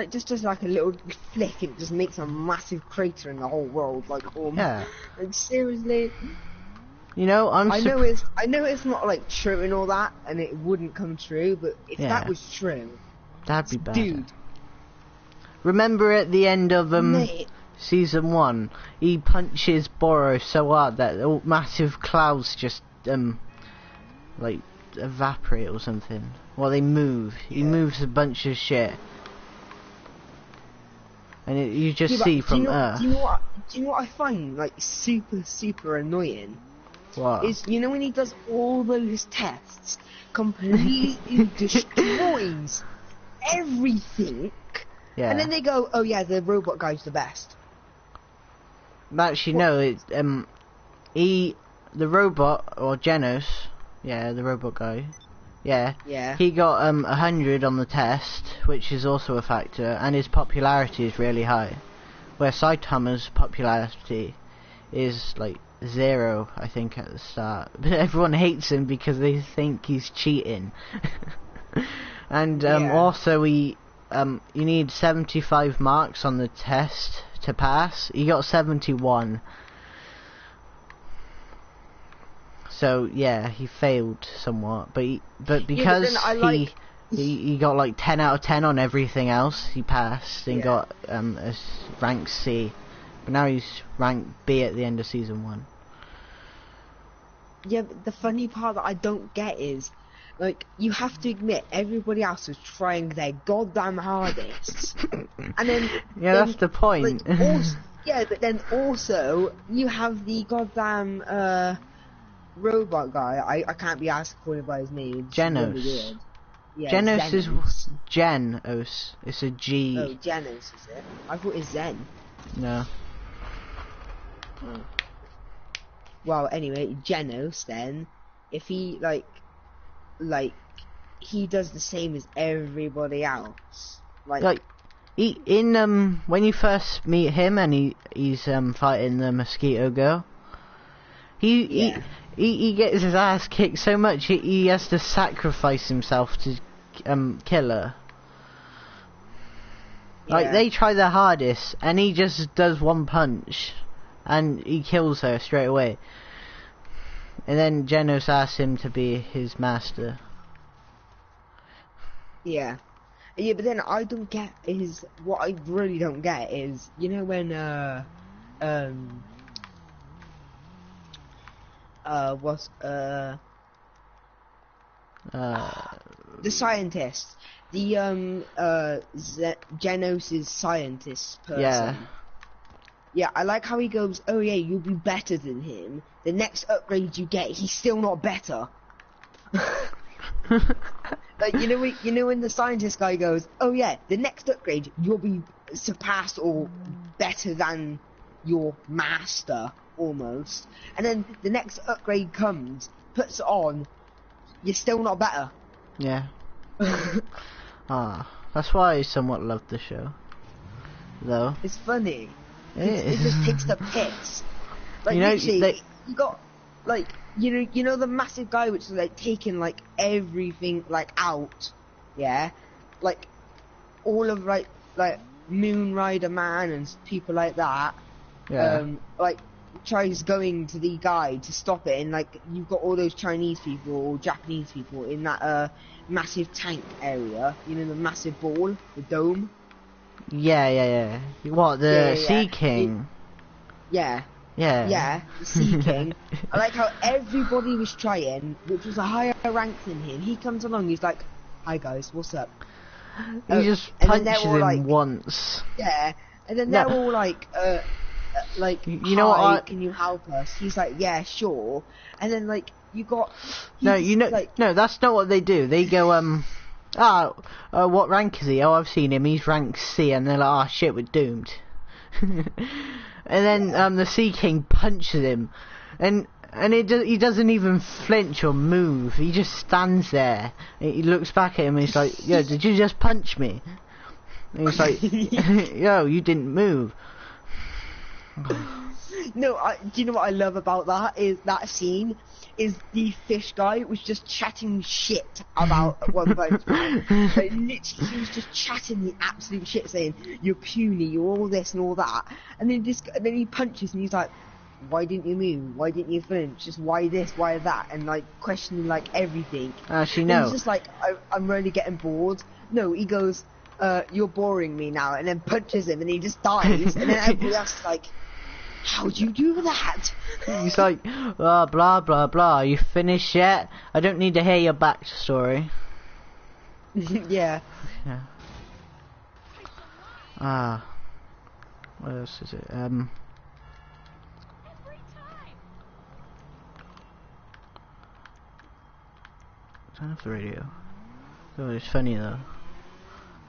just like a little flick, and it just makes a massive crater in the whole world, like almost. Yeah. Like seriously. You know, I know it's not like true and all that, and it wouldn't come true, but if that was true, that'd be bad. Dude. Remember at the end of Mate. season 1, he punches Boros so hard that all massive clouds just like evaporate or something. Well, they move. He moves a bunch of shit, and you just see from Earth. Do you know what I find like super annoying? What? Is, you know, when he does all those tests, completely destroys everything, Yeah. and then they go, oh yeah, the robot guy's the best. Actually, no. The robot or Genos, the robot guy, Yeah. he got 100 on the test, which is also a factor, and his popularity is really high. Where Saitama's popularity is like 0, I think, at the start. But everyone hates him because they think he's cheating. And also you need 75 marks on the test to pass. He got 71. So yeah, he failed somewhat, but because he got like 10 out of 10 on everything else, he passed and got a rank C. But now he's rank B at the end of season 1. Yeah, but the funny part that I don't get is, like, you have to admit everybody else was trying their goddamn hardest, and then that's the point. Like, but then also you have the goddamn robot guy. I can't be asked to call him by his name. Genos. Really yeah, Genos is Genos. It's a G. Oh, Genos is it? I thought it's Zen. No. Oh. Well, anyway, Genos then, if he like he does the same as everybody else, like when you first meet him and he's fighting the mosquito girl, he gets his ass kicked so much he has to sacrifice himself to kill her. Like, they try their hardest and he just does one punch and he kills her straight away. And then Genos asks him to be his master. Yeah, but then I don't get what I really don't get is, you know, when the scientist, the Genos' scientist person. Yeah, I like how he goes, oh yeah, you'll be better than him. The next upgrade you get, he's still not better. Like, you know when the scientist guy goes, oh yeah, the next upgrade, you'll be surpassed or better than your master, almost. And then the next upgrade comes, puts it on, you're still not better. Yeah. That's why I somewhat love the show. Though. It's funny. It just takes the piss. Like, you know, literally, you got, like, you know the massive guy which is like taking like everything like out, yeah, like all of like Moon Rider Man and people like that, like tries going to the guy to stop it, and like you've got all those Chinese people or Japanese people in that massive tank area, you know, the massive ball, the dome. Yeah. What, the Sea King? Yeah, Yeah. the Sea King. I like how everybody was trying, which was a higher rank than him. He comes along, he's like, "Hi guys, what's up?" He just and then punches they're all him like, once. Yeah, and then they're all like, You know what can you help us? He's like, yeah, sure. And then like you got No, you know, like, no, that's not what they do. They go, what rank is he? Oh, I've seen him. He's rank C, and they're like, oh shit, we're doomed. And then the Sea King punches him, and he doesn't even flinch or move. He just stands there. He looks back at him, and he's like, yo, did you just punch me? And he's like, yo, you didn't move. No, do you know what I love about that? Is that scene is the fish guy was just chatting shit about One Punch Man. Like, literally, he was just chatting the absolute shit, saying you're puny, you're all this and all that, and then he punches and he's like, why didn't you move? Why didn't you flinch? Just why this? Why that? And like questioning like everything. Actually, And no. he's just like, I'm really getting bored. No, he goes, you're boring me now, and then punches him and he just dies. And then everybody else is like, how'd you do that? He's like, blah blah blah. You finished yet? I don't need to hear your backstory. Yeah. What else is it? Turn off the radio. Oh, it's funny though.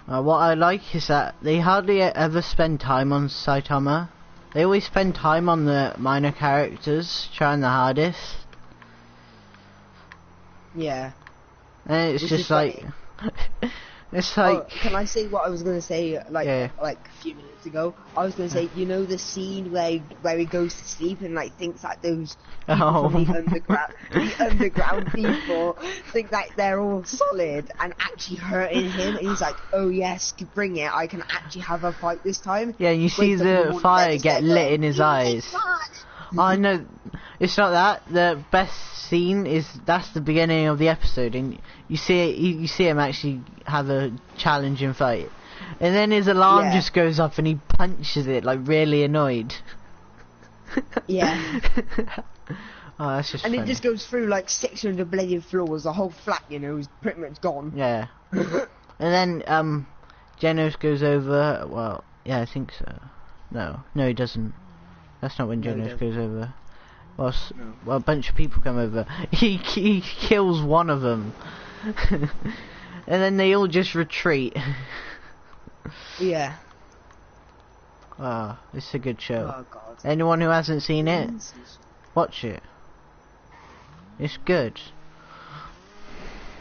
What I like is that they hardly ever spend time on Saitama. They always spend time on the minor characters, trying the hardest. Yeah. And it's Which just is like... It's like... Oh, can I say what I was going to say, like a few minutes ago? I was going to say, you know the scene where he goes to sleep and like thinks that those people from the underground people think that they're all solid and actually hurting him, and he's like, oh yes, bring it, I can actually have a fight this time. Yeah, and you see the fire get lit in his eyes. I know, it's not that. The best scene is that's the beginning of the episode, and you see him actually have a challenging fight, and then his alarm just goes off and he punches it like really annoyed. Yeah. Oh, that's just. And funny. it just goes through like 600 bladed floors. The whole flat, you know, is pretty much gone. Yeah. And then Genos goes over. Well, yeah, I think so. No, he doesn't. That's not when Genos goes over. Well, a bunch of people come over. He kills one of them, and then they all just retreat. Yeah. Ah, it's a good show. Oh god. Anyone who hasn't seen it, watch it. It's good.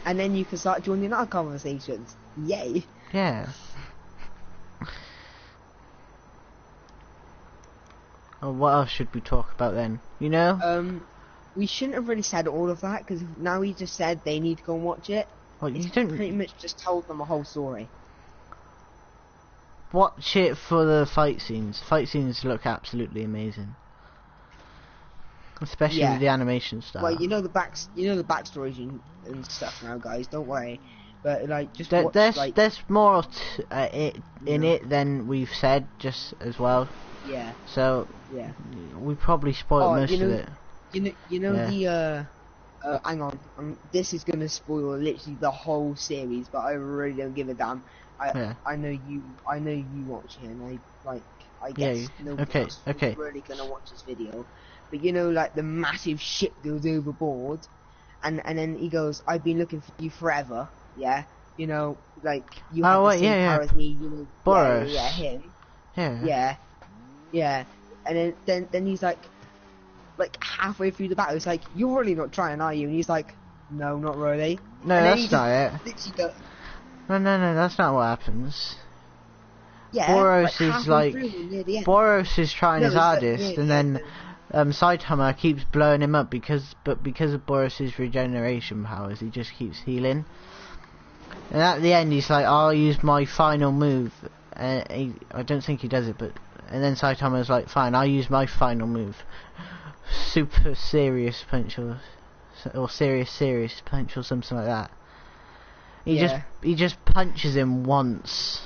And then you can start joining our conversations. Yay. Yeah. Oh, what else should we talk about then? You know? We shouldn't have really said all of that, because now we just said they need to go and watch it. Well, you It's don't pretty much just told them a whole story. watch it for the fight scenes. Fight scenes look absolutely amazing, especially with the animation style. Well, you know the backstories and stuff now, guys. Don't worry. But like, just watch, there's more in it than we've said, just as well. Yeah. So yeah, we probably spoiled most of it. You know the hang on, this is gonna spoil literally the whole series, but I really don't give a damn. I know you watch it, and I guess nobody else is really gonna watch this video. But you know, like the massive ship goes overboard, and then he goes, "I've been looking for you forever." Yeah, you know, like you have the same power as me. You know, Boros. Yeah, him. Yeah. Yeah. And then he's like halfway through the battle, he's like, "You're really not trying, are you?" And he's like, "No, not really." No, and that's not it. No, that's not what happens. Yeah, Boros is like Boros is trying his it's hardest, and then Saitama keeps blowing him up because of Boros's regeneration powers, he just keeps healing. And at the end, he's like, "I'll use my final move." I don't think he does it, but and then Saitama was like, fine, I'll use my final move. Super serious punch or serious punch or something like that. He just punches him once.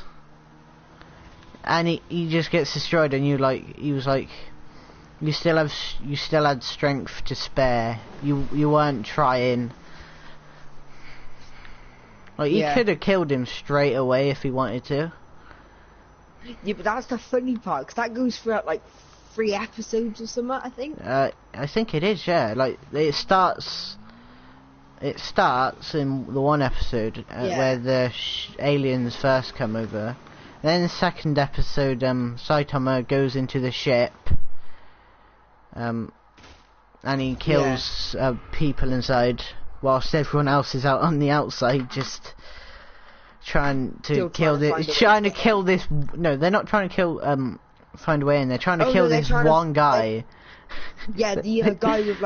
And he just gets destroyed, and he was like, you still had strength to spare. You weren't trying. Like, he could have killed him straight away if he wanted to. Yeah, but that's the funny part, 'cause that goes throughout like 3 episodes or something, I think. I think it is, yeah. Like, it starts in the one episode where the aliens first come over. Then the second episode, Saitama goes into the ship, and he kills people inside, whilst everyone else is out on the outside, just trying to kill this. No, they're not trying to kill. Find a way in. They're trying to kill this one guy. Yeah, the guy with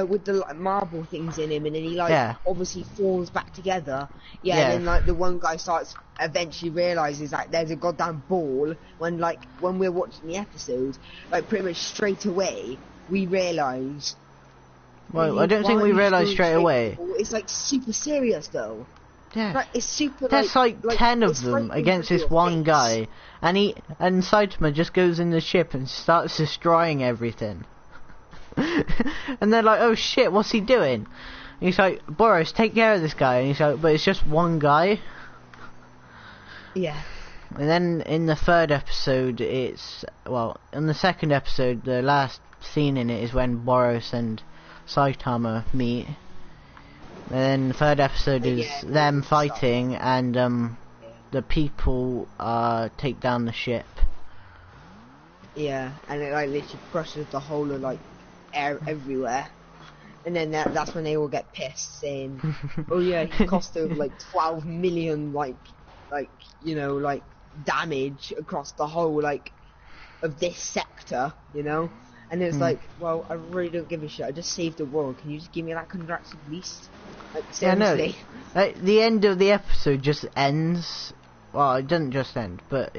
with the marble things in him, and then he obviously falls back together. Yeah, and then the one guy eventually realizes that there's a goddamn ball. When we're watching the episode, pretty much straight away we realise. Well, I don't think we realise straight away. It's super serious though. Yeah, it's super. There's 10 of them against this one guy, and Saitama just goes in the ship and starts destroying everything. And they're like, "Oh shit, what's he doing?" And he's like, "Boros, take care of this guy." And he's like, "But it's just one guy." Yeah. And then in the third episode, in the second episode, the last scene in it is when Boros and Saitama meet. And then the third episode is them fighting, and the people take down the ship. Yeah, and it literally crushes the whole of air everywhere. And then that's when they all get pissed, saying, "Oh yeah, he cost over 12 million damage across the whole of this sector, you know." And it's well, I really don't give a shit. I just saved the world. Can you just give me that contract at least? Seriously. Yeah, no. The end of the episode just ends. Well, it doesn't just end, but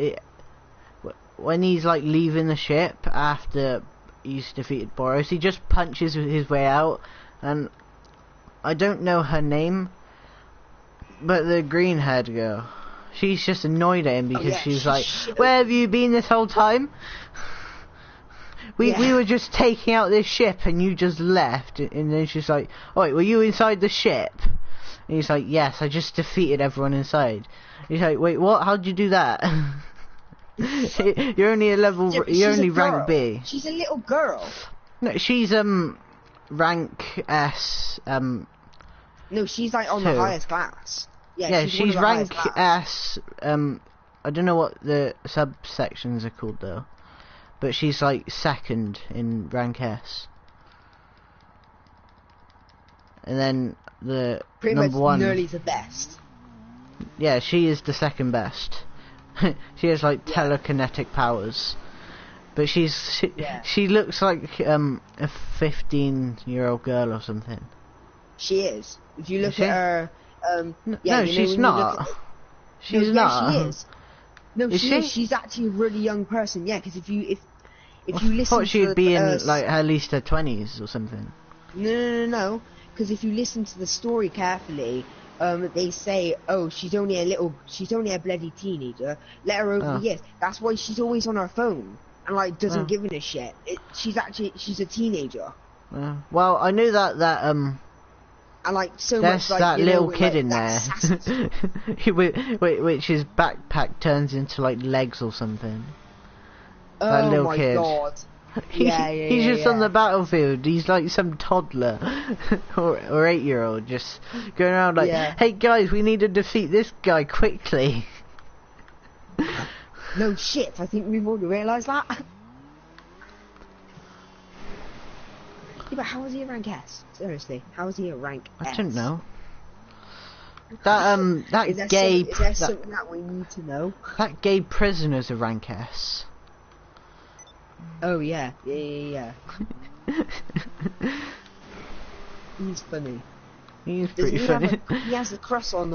when he's leaving the ship after he's defeated Boros, he just punches his way out, and I don't know her name, but the green-haired girl, she's just annoyed at him because she's like, "Where have you been this whole time? We were just taking out this ship and you just left." And then she's like, "Oh wait, were you inside the ship?" And he's like, "Yes, I just defeated everyone inside." He's like, "Wait, what? How'd you do that?" You're only you're only rank B. She's a little girl. No, she's rank S. No, she's on the highest class. Yeah, she's rank S. I don't know what the subsections are called though, but she's second in rank S. And then the pretty number much one, nearly the best. Yeah, she is the second best. She has telekinetic powers, but she looks like a 15-year-old girl or something. She is. If you look at her, no, she's not. She's not. Yeah, she is. No, she is. She's actually a really young person. Yeah, because if you listen, I thought she'd be in at least her 20s or something. No. Because if you listen to the story carefully, they say, "Oh, she's only a bloody teenager. Let her over the years." That's why she's always on her phone and doesn't give a shit. She's a teenager. Well, I knew that and so there's much that little kid in there, which his backpack turns into legs or something. Oh that little my kid. God. He's just on the battlefield. He's like some toddler or 8-year-old just going around "Hey guys, we need to defeat this guy quickly." No shit, I think we've already realised that. Yeah, but how is he a rank S? Seriously, how is he a rank S? I don't know. That is there something that we need to know? That gay prisoner's a rank S. Oh yeah. He's funny. He's pretty funny. He has a crush on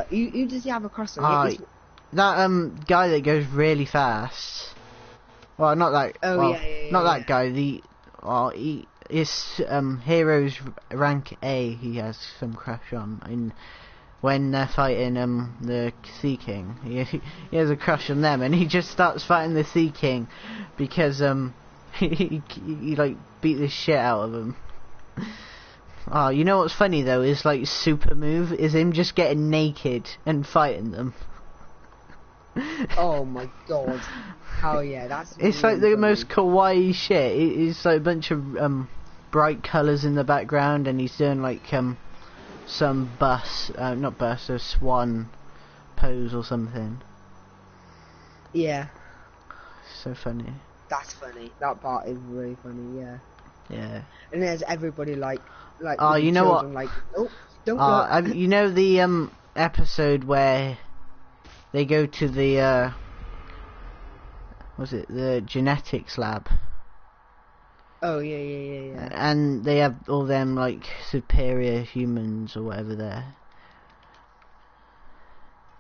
who does he have a crush on? That guy that goes really fast. Well, not that. Oh, well, yeah, not that yeah. guy. He is heroes rank A. He has some crush on when they're fighting the Sea King. He has a crush on them, and he just starts fighting the Sea King because he like beat the shit out of him. Oh, you know what's funny though is like super move is him just getting naked and fighting them. Oh my god. Oh yeah, that's It's really like the funny. most kawaii shit. It's like a bunch of bright colours in the background, and he's doing like some not bus, a swan pose or something. Yeah, So funny. that's funny. That part is really funny, yeah. Yeah. And there's everybody like Oh, with you the know children, like, oh, don't look. you know the episode where they go to the was it the genetics lab? Oh yeah. And they have all them like superior humans or whatever there,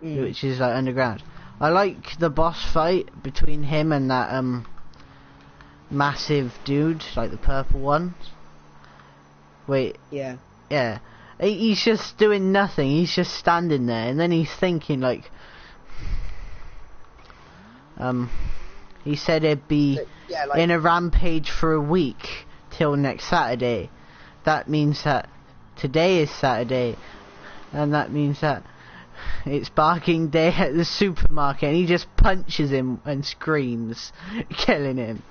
which is like underground. I like the boss fight between him and that massive dude, like the purple one. Wait, Yeah. yeah. He's just doing nothing. He's just standing there, and then he's thinking like, he said he'd be Yeah, like, in a rampage for a week till next Saturday. That means that today is Saturday, and that means that it's barking day at the supermarket, and he just punches him and screams, killing him.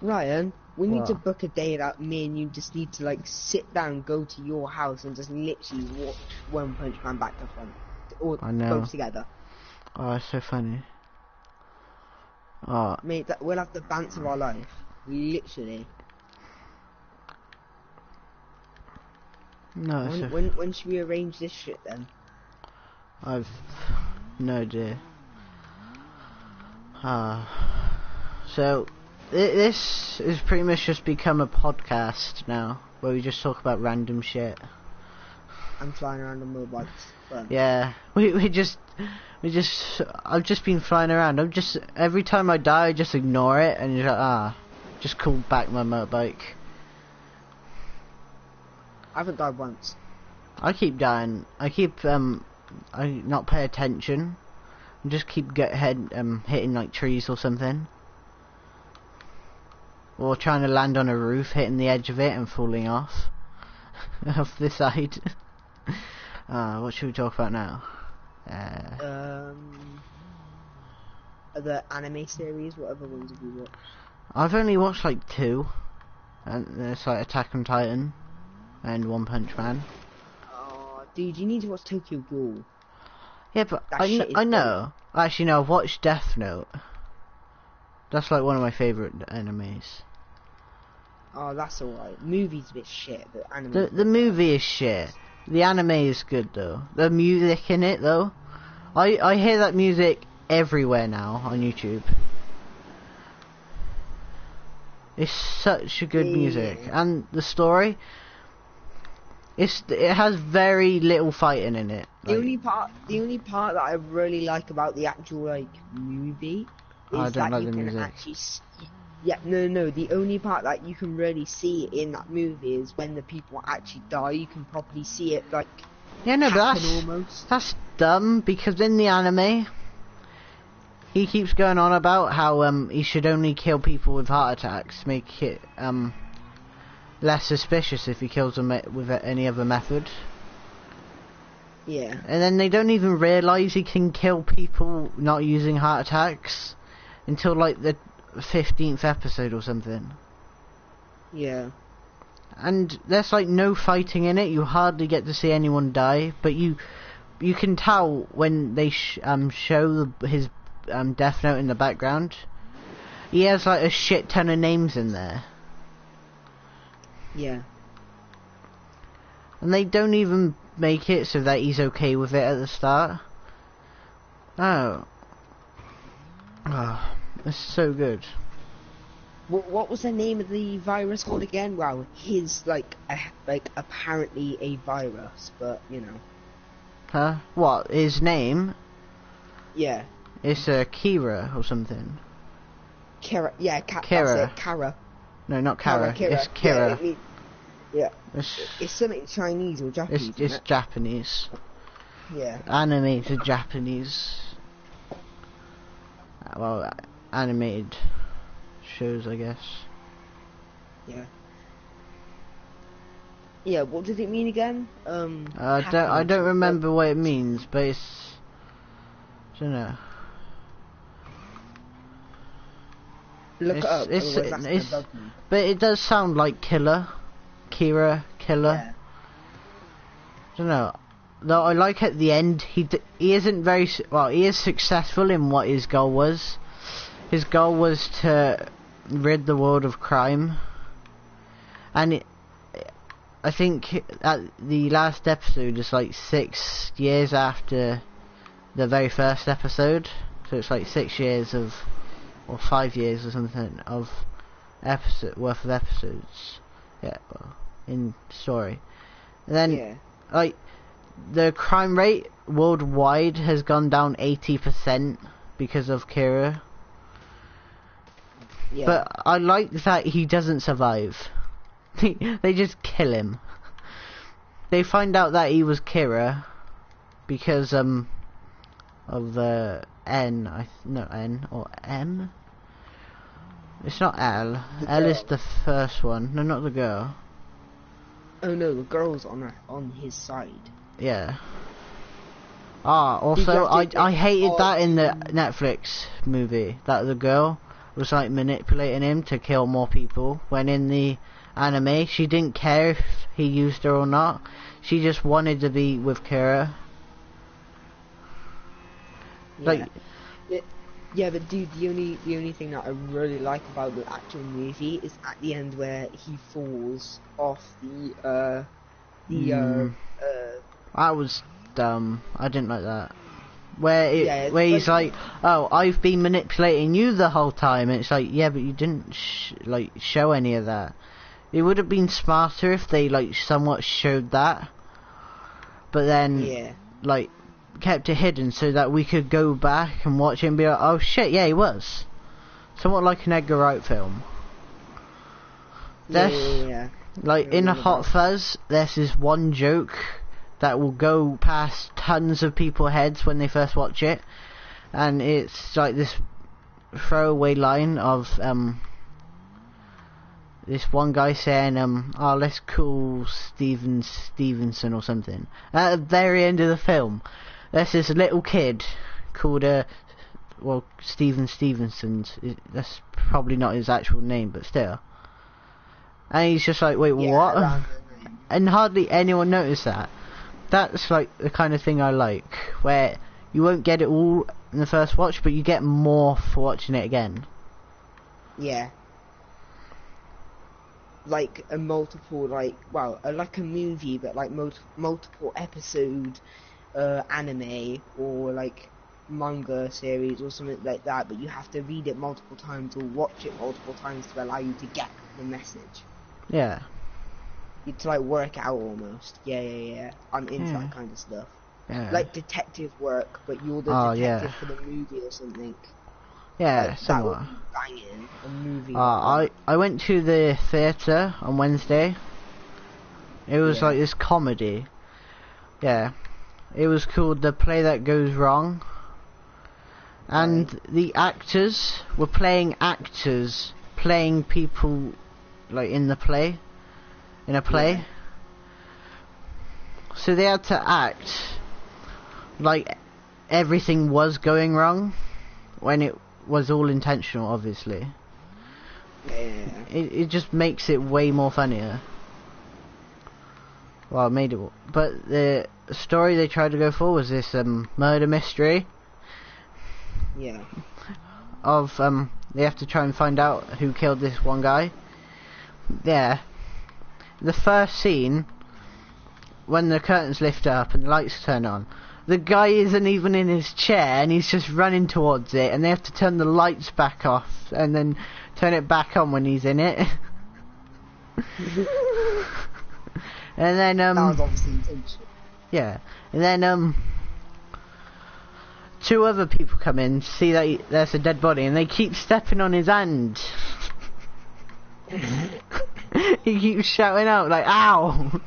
Ryan, we need to What? book a day that me and you just need to like sit down, go to your house, and just literally watch One Punch Man back to front, or I know. both together. Oh, it's so funny. Oh, Mate, we'll have the banter of our life, literally. no, it's so When should we arrange this shit then? I've no idea. So this is pretty much just become a podcast now, where we just talk about random shit. I'm flying around on motorbikes. But Yeah, we just I've just been flying around. Every time I die, I just ignore it and just like, just call back my motorbike. I haven't died once. I keep dying. I not pay attention. And just keep hitting like trees or something. Or trying to land on a roof, hitting the edge of it and falling off. Off the side. What should we talk about now? The anime series, whatever ones have you watched? I've only watched like 2. And it's like Attack on Titan and One Punch Man. Oh, dude, you need to watch Tokyo Ghoul. Yeah, but That shit is I know. Actually, no, I've watched Death Note. That's like one of my favourite animes. Oh, that's alright. Movie's a bit shit, but anime. The movie is shit. The anime is good though. The music in it though. I hear that music everywhere now on YouTube. It's such a good music, and the story. It has very little fighting in it. The only part that I really like about the actual like movie I is don't that like you the can music. actually. Yeah, no. The only part that you can really see in that movie is when the people actually die. You can probably see it like. Yeah, no, but happen almost. that's dumb because in the anime, he keeps going on about how he should only kill people with heart attacks, make it less suspicious if he kills them with any other method. Yeah. And then they don't even realise he can kill people not using heart attacks until like the 15th episode or something. Yeah. And there's like no fighting in it. You hardly get to see anyone die, but you can tell when they show his Death Note in the background. He has like a shit ton of names in there, Yeah. and they don't even make it so that he's okay with it at the start. Oh, it's so good. What was the name of the virus called again? Well, his like apparently a virus, but you know. Huh? What? His name? Yeah. It's Kira or something. Kira, yeah, Kira. that's it, Kara. No, not Kara. It's Kira. Yeah, It's it's something Chinese or Japanese. it's isn't Japanese. it? Yeah. Animated Japanese. Well, animated shows, I guess. Yeah. Yeah, what did it mean again? I don't remember what it means, but it's, I don't know. Look it up. It's, otherwise that's it's, gonna bug me. but it does sound like Kira, Killer. Yeah. I don't know. Though I like at the end, he isn't very well. He is successful in what his goal was. His goal was to rid the world of crime, and I think at the last episode is like 6 years after the very first episode, so it's like 6 years of, or 5 years or something of worth of episodes. Yeah, well, in story. And then Yeah. like the crime rate worldwide has gone down 80% because of Kira. Yeah. But I like that he doesn't survive. They just kill him. They find out that he was Kira because of N or M. It's not L. The L is girl. the first one. No, not the girl. Oh no, the girl's on his side. Yeah. Also, I hated that in the Netflix movie, that the girl was like manipulating him to kill more people, when in the anime she didn't care if he used her or not. She just wanted to be with Kira. Yeah. Like, Yeah, but dude, the only thing that I really like about the actual movie is at the end where he falls off that was dumb. I didn't like that. Where he's like, oh, I've been manipulating you the whole time, and it's like, yeah, but you didn't show any of that. It would have been smarter if they like somewhat showed that, but then like kept it hidden so that we could go back and watch it and be like, oh shit, yeah, he was. Somewhat like an Edgar Wright film. Yeah. Like in Hot Fuzz, there's this one joke that will go past tons of people's heads when they first watch it, and it's like this throwaway line of this one guy saying oh, let's call Stevenson or something. At the very end of the film, there's this little kid called Steven Stevenson. That's probably not his actual name, but still. And he's just like, wait, what? And hardly anyone noticed that. That's like the kind of thing I like, where you won't get it all in the first watch, but you get more for watching it again. Yeah. Like a multiple, like a movie, but like multiple episode anime or like manga series or something like that. But you have to read it multiple times or watch it multiple times to allow you to get the message. Yeah. To like work out almost. Yeah. I'm into that kind of stuff. Yeah. Like detective work, but you're the detective for the movie or something. Yeah, like, somewhat. That would be banging, a movie. I went to the theatre on Wednesday. It was like this comedy. Yeah. It was called The Play That Goes Wrong. And the actors were playing people like in a play. So they had to act like everything was going wrong when it was all intentional, obviously. It just makes it way more funnier. Well, it made it, but the story they tried to go for was this murder mystery. Yeah. Of they have to try and find out who killed this one guy. Yeah. The first scene, when the curtains lift up and the lights turn on, the guy isn't even in his chair and he's just running towards it, and they have to turn the lights back off and then turn it back on when he's in it. And then that was obviously intentional. yeah, and then two other people come in, see that there's a dead body, and they keep stepping on his hand. He keeps shouting out like, "Ow!"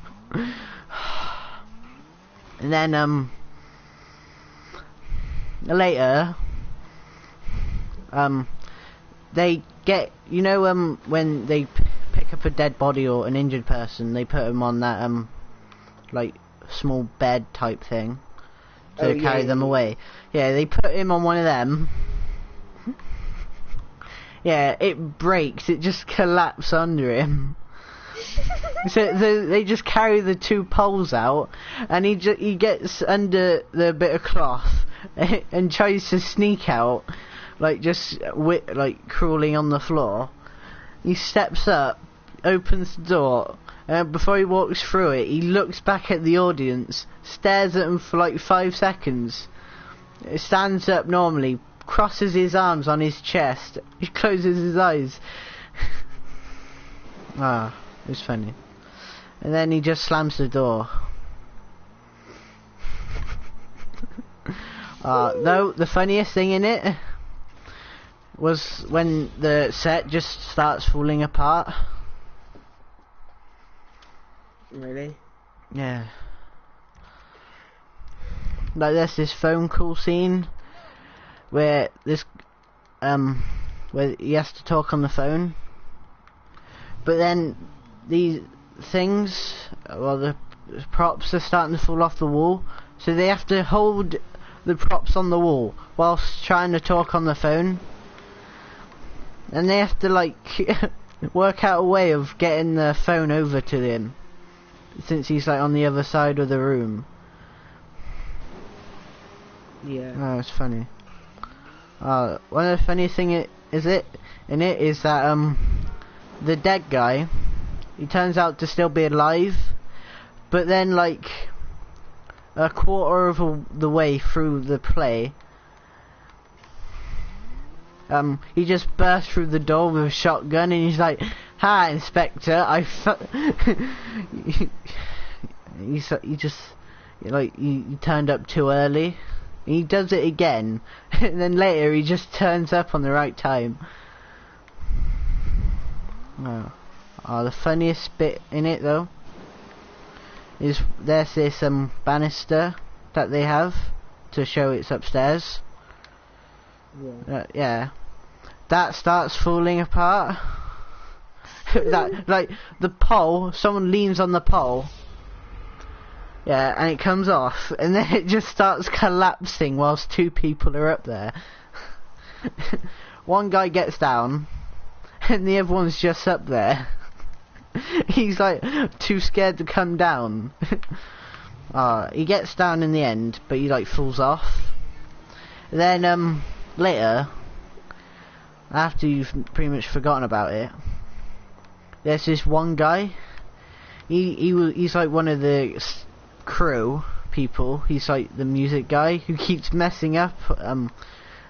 And then later, they get, you know, when they pick up a dead body or an injured person, they put them on that like small bed type thing to carry them away. Yeah, they put him on one of them. Yeah, it breaks. It just collapses under him. So they just carry the two poles out, and he gets under the bit of cloth and tries to sneak out, like just like crawling on the floor. He steps up, opens the door, and before he walks through it, he looks back at the audience, stares at them for like 5 seconds, stands up normally, crosses his arms on his chest, he closes his eyes. Ah, it was funny. And then he just slams the door. Though the funniest thing in it was when the set just starts falling apart. Really? Yeah. Like there's this phone call scene where where he has to talk on the phone, but then these things, well, the props are starting to fall off the wall, so they have to hold the props on the wall whilst trying to talk on the phone, and they have to like work out a way of getting the phone over to him since he's like on the other side of the room. Yeah. Oh, it's funny. One of the funniest thing in it is that the dead guy, he turns out to still be alive, but then like a quarter of the way through the play, he just bursts through the door with a shotgun, and he's like, "Hi, Inspector, he turned up too early." He does it again, and then later he just turns up on the right time. The funniest bit in it though is there's this banister that they have to show it's upstairs. Yeah. That starts falling apart. That, like, the pole, someone leans on the pole. Yeah, and it comes off, and then it just starts collapsing whilst two people are up there. One guy gets down, and the other one's just up there. He's like too scared to come down. He gets down in the end, but he like falls off. Then later, after you've pretty much forgotten about it, there's this one guy. He's like one of the crew people. He's like the music guy who keeps messing up.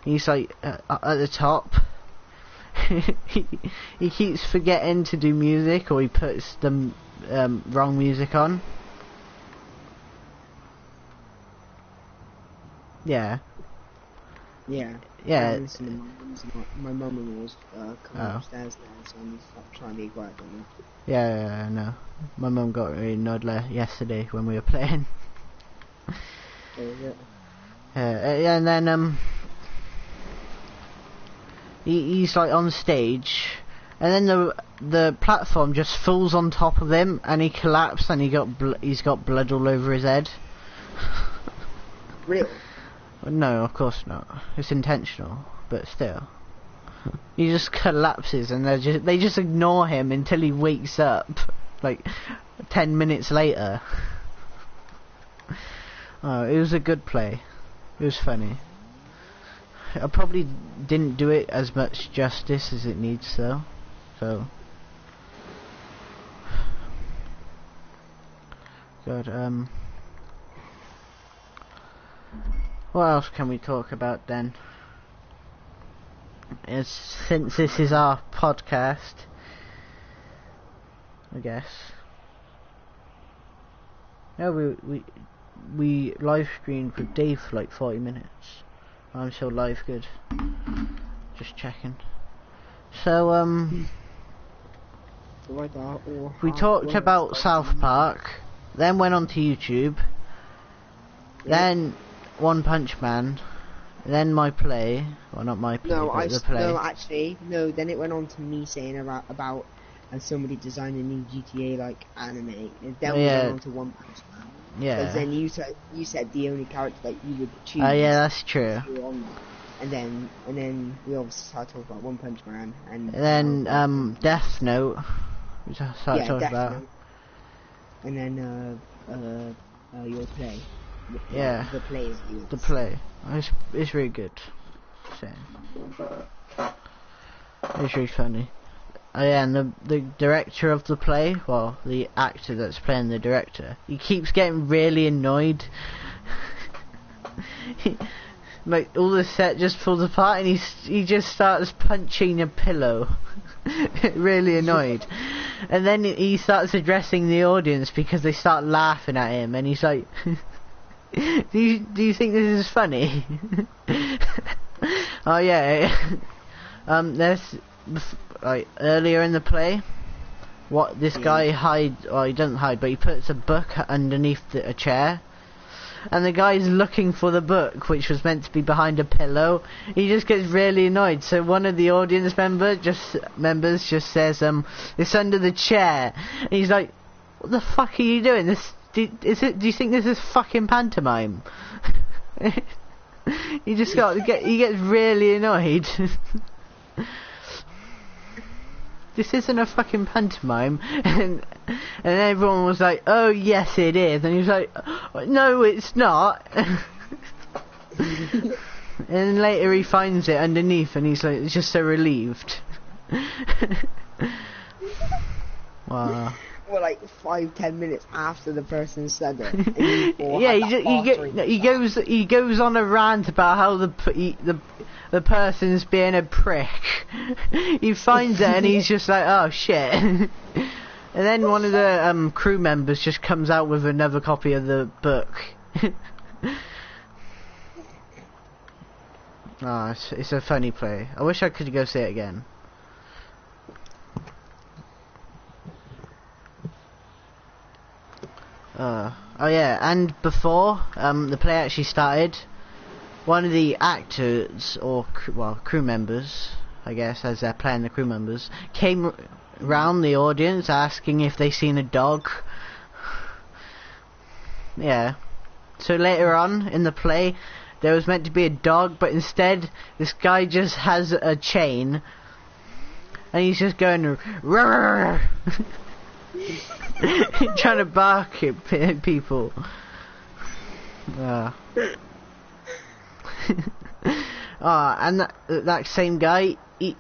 He's like at the top. he keeps forgetting to do music, or he puts the wrong music on. Yeah. Yeah. Yeah. My mum-in-law's coming upstairs now, so I'm trying to be quiet for them. Yeah, I know. My mum got really annoyed yesterday when we were playing. And then he's like on stage, and then the platform just falls on top of him, and he collapsed, and he's got blood all over his head. Really? No, of course not. It's intentional, but still. He just collapses, and they just ignore him until he wakes up, like 10 minutes later. It was a good play. It was funny. I probably didn't do it as much justice as it needs, though. So, good. What else can we talk about then? Since this is our podcast, I guess. Yeah, we live streamed with Dave for like 40 minutes. I'm still live, good. Just checking. So, we talked about South Park, then went on to YouTube, then One Punch Man, then my play, well not my play, but the play. No, then it went on to me saying about somebody designed a new GTA like anime, and then we went on to One Punch Man. Yeah. Because then you said the only character that you would choose. Oh yeah, that's true. And then we obviously started talking about One Punch Man, and then Death Note. We started talking about. Note. And then your play. The play is yours. The play. It's really good. It's really funny. Oh yeah, and the director of the play, well, the actor that's playing the director, he keeps getting really annoyed. Like, all the set just falls apart and he just starts punching a pillow. Really annoyed. And then he starts addressing the audience because they start laughing at him, and he's like, do you think this is funny? Oh yeah. There's like earlier in the play, what this guy he doesn't hide, but he puts a book underneath a chair, and the guy's looking for the book, which was meant to be behind a pillow. He just gets really annoyed, so one of the audience members just says, it's under the chair, and he's like, what the fuck are you doing? Do you think this is fucking pantomime? He gets really annoyed. This isn't a fucking pantomime. And everyone was like, oh yes it is, and he was like, no it's not. And then later he finds it underneath and he's like, just so relieved. Wow. Well, like 5-10 minutes after the person said it. Yeah, he goes on a rant about how the person's being a prick. He finds it and he's just like, oh shit. And then one of the crew members just comes out with another copy of the book. Oh, it's a funny play. I wish I could go see it again. Oh yeah, and before the play actually started, one of the actors, or crew members, I guess, as they're playing the crew members, came round the audience asking if they seen a dog. Yeah. So later on in the play, there was meant to be a dog, but instead this guy just has a chain, and he's just going roar. Trying to bark at people. And that same guy, he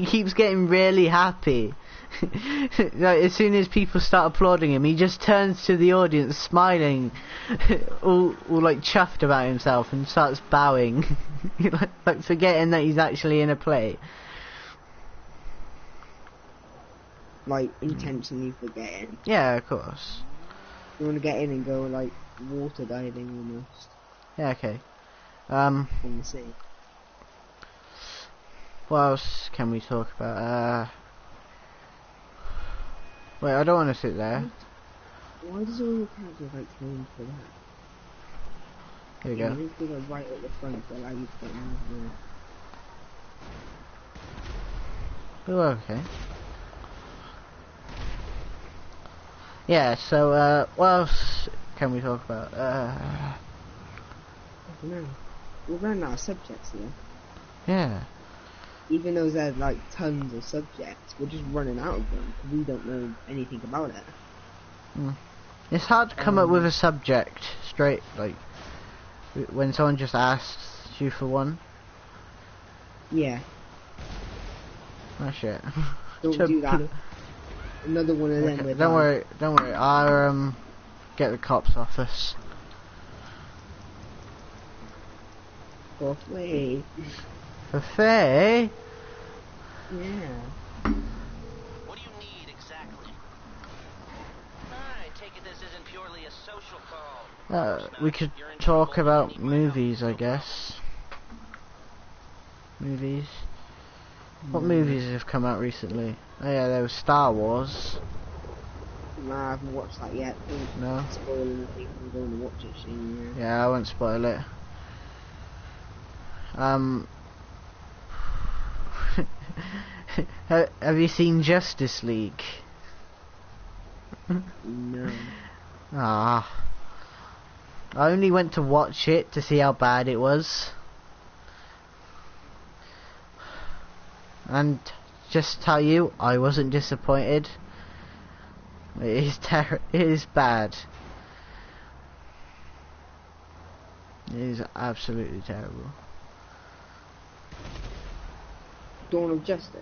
keeps getting really happy. Like, as soon as people start applauding him, he just turns to the audience smiling, all like chuffed about himself, and starts bowing, like forgetting that he's actually in a play. Like, intentionally forgetting. Yeah, of course. You want to get in and go, like, water diving almost. Yeah, okay. In the sea. What else can we talk about? Wait, I don't want to sit there. Why does all your characters like change for that? Here we go. These things are right at the front to allow you to get in there. Oh, okay. Yeah, so, what else can we talk about? I don't know. We're running out of subjects here. Yeah. Even though there's like tons of subjects, we're just running out of them because we don't know anything about it. It's hard to come up with a subject straight, like, when someone just asks you for one. Yeah. Oh shit. Don't do that. Another one of them. Okay, don't worry. I'll get the cops office. For free. For free? Yeah. What do you need exactly? I take it this isn't purely a We could talk about movies, I guess. Movies. What movies have come out recently? Oh yeah, there was Star Wars. No, I haven't watched that yet. No? Spoiling the people who don't watch it soon, Yeah, I won't spoil it. Have you seen Justice League? No. Ah. I only went to watch it to see how bad it was. And just to tell you, I wasn't disappointed. It is it is bad. It is absolutely terrible. Dawn of Justice?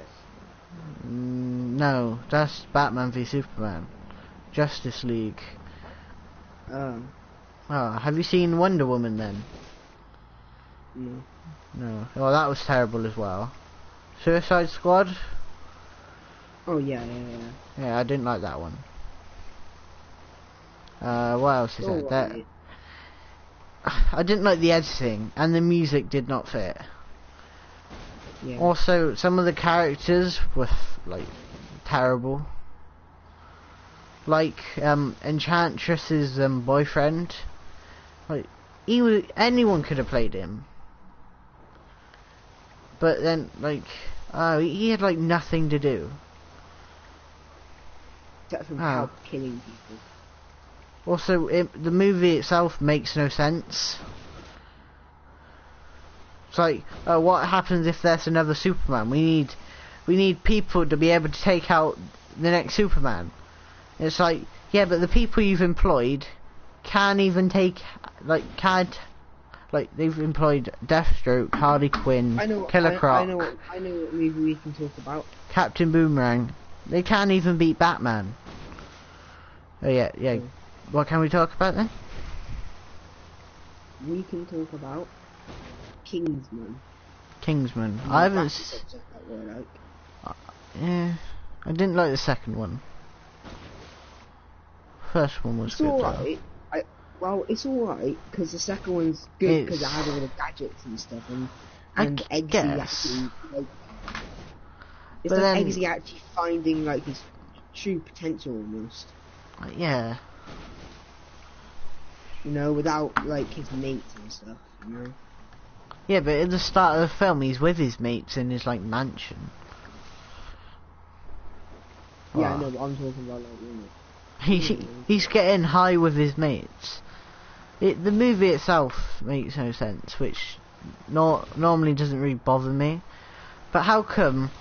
No, that's Batman v Superman. Justice League. Oh. Oh, have you seen Wonder Woman then? No. No. Well, that was terrible as well. Suicide Squad? Oh, yeah. Yeah, I didn't like that one. What else is there? Right. I didn't like the editing, and the music did not fit. Yeah. Also, some of the characters were, like, terrible. Like, Enchantress's boyfriend. Like, anyone could have played him. But then, like, he had, like, nothing to do. Except from help killing people. Also, the movie itself makes no sense. It's like, what happens if there's another Superman? We need people to be able to take out the next Superman. It's like, yeah, but the people you've employed can't even take, they've employed Deathstroke, Harley Quinn, Killer Croc. I know what movie we can talk about. Captain Boomerang. They can't even beat Batman. Oh yeah. What can we talk about then? We can talk about Kingsman. Kingsman. I haven't. Yeah, I didn't like the second one. First one was it's good. Alright. Well, it's alright because the second one's good because it had all the gadgets and stuff, and Eggsy actually, like, it's but like then, Eggsy actually finding like his true potential almost. Yeah. You know, without like his mates and stuff. You know. Yeah, but at the start of the film, he's with his mates in his like mansion. Yeah, I know, but I'm talking about like, he's getting high with his mates. The movie itself makes no sense, which normally doesn't really bother me. But how come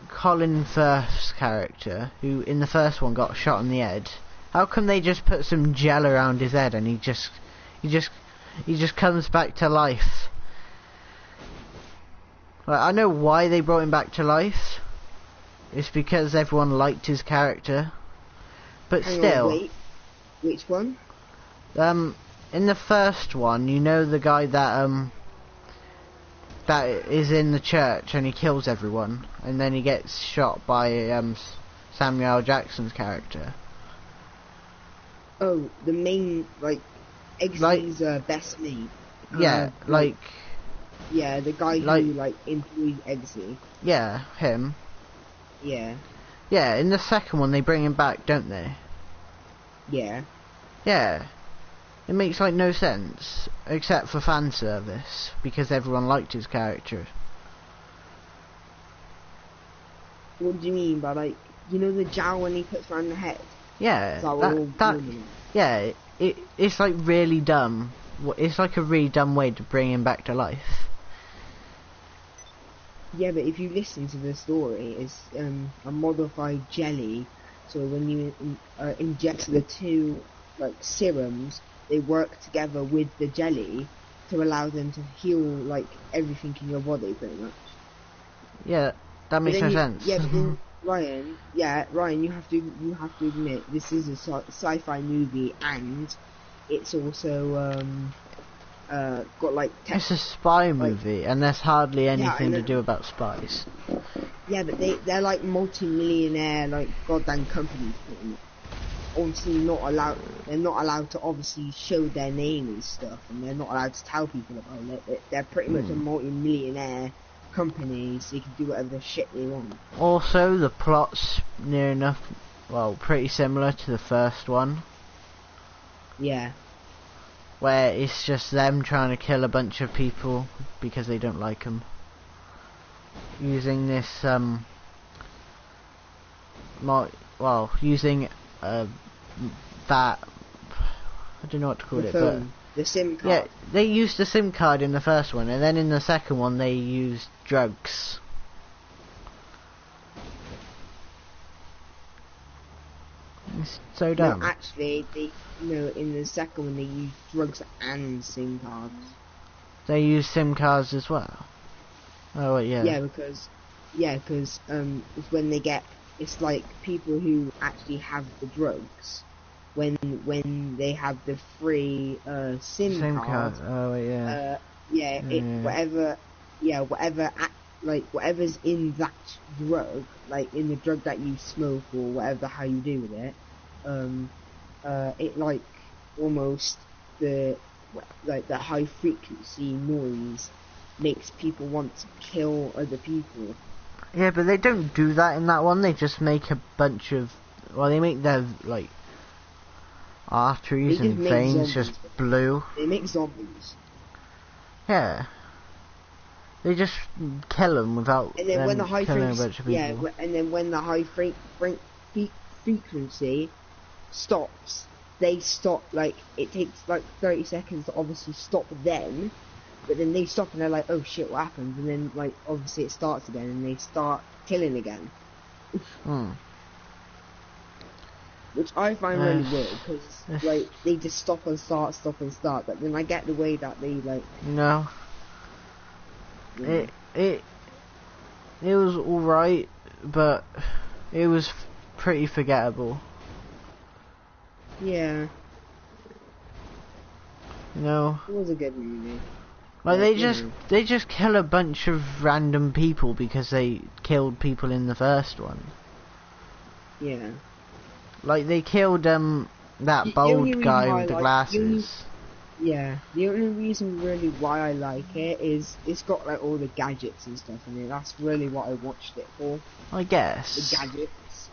Colin Firth's character, who in the first one got shot in the head, how come they just put some gel around his head and he just comes back to life? Well, I know why they brought him back to life. It's because everyone liked his character. But still. Wait, which one? In the first one, you know the guy that is in the church and he kills everyone, and then he gets shot by Samuel L. Jackson's character. Oh, the main, like, Eggsy's best mate. Yeah, yeah, the guy who, like, employed Eggsy. Yeah, him. Yeah. Yeah, in the second one they bring him back, don't they? Yeah. Yeah. It makes, like, no sense, except for fan service, because everyone liked his character. What do you mean by, like, you know the jowl when he puts around the head? Yeah, yeah, it's like really dumb. It's like a really dumb way to bring him back to life. Yeah, but if you listen to the story, it's a modified jelly. So when you inject the two like serums, they work together with the jelly to allow them to heal like everything in your body, pretty much. Yeah, that makes no sense. Yeah, but then, Ryan, you have to admit this is a sci-fi movie, and it's also got like it's a spy movie, and there's hardly anything to do about spies. Yeah, but they're like multi-millionaire like goddamn companies, pretty much. obviously not allowed. They're not allowed to obviously show their name and stuff, and they're not allowed to tell people about it. They're pretty much a multi-millionaire company, so they can do whatever the shit they want. Also, the plot's near enough, well, pretty similar to the first one, Yeah. where it's just them trying to kill a bunch of people because they don't like them. Using this, using that, I don't know what to call The it, phone, the SIM but card. yeah, they used the SIM card in the first one, and then in the second one they used drugs. It's so dumb. No, actually, in the second one they use drugs and SIM cards. They use SIM cards as well. Oh yeah. Yeah, because it's when they get, it's like people who actually have the drugs, when they have the free SIM card. Oh yeah. Whatever's in that drug, like in the drug that you smoke or whatever, how you do with it, it like almost the high frequency noise makes people want to kill other people. Yeah, but they don't do that in that one. They just make a bunch of, they make their like arteries and veins just blue. They make zombies. Yeah. They just kill them without and then when the high killing a bunch of people. and then when the high frequency stops, they stop. Like it takes like 30 seconds to obviously stop them, but then they stop and they're like, oh shit, what happened? And then like obviously it starts again and they start killing again. Which I find really weird, because like they just stop and start, but then I get the way that they like. No. It was alright, but it was pretty forgettable. Yeah. You know. It was a good movie. Like they just kill a bunch of random people because they killed people in the first one. Yeah. Like they killed that bald guy with the glasses. The only reason really why I like it is it's got like all the gadgets and stuff in it. That's really what I watched it for. I guess. The gadgets.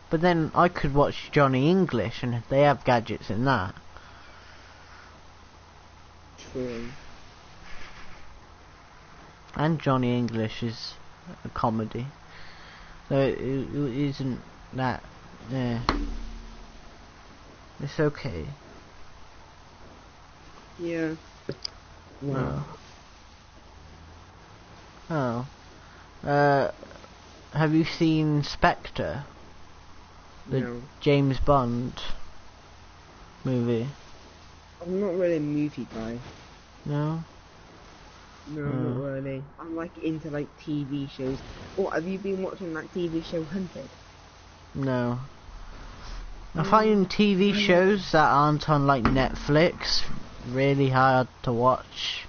But then I could watch Johnny English and they have gadgets in that. True. And Johnny English is a comedy. So it isn't that, yeah. It's okay. Yeah. Wow. Oh. Have you seen Spectre? The James Bond movie? I'm not really a movie guy. No? No, not really. I'm like into like TV shows. Oh, have you been watching that TV show Hunted? No. I find TV shows that aren't on like Netflix really hard to watch.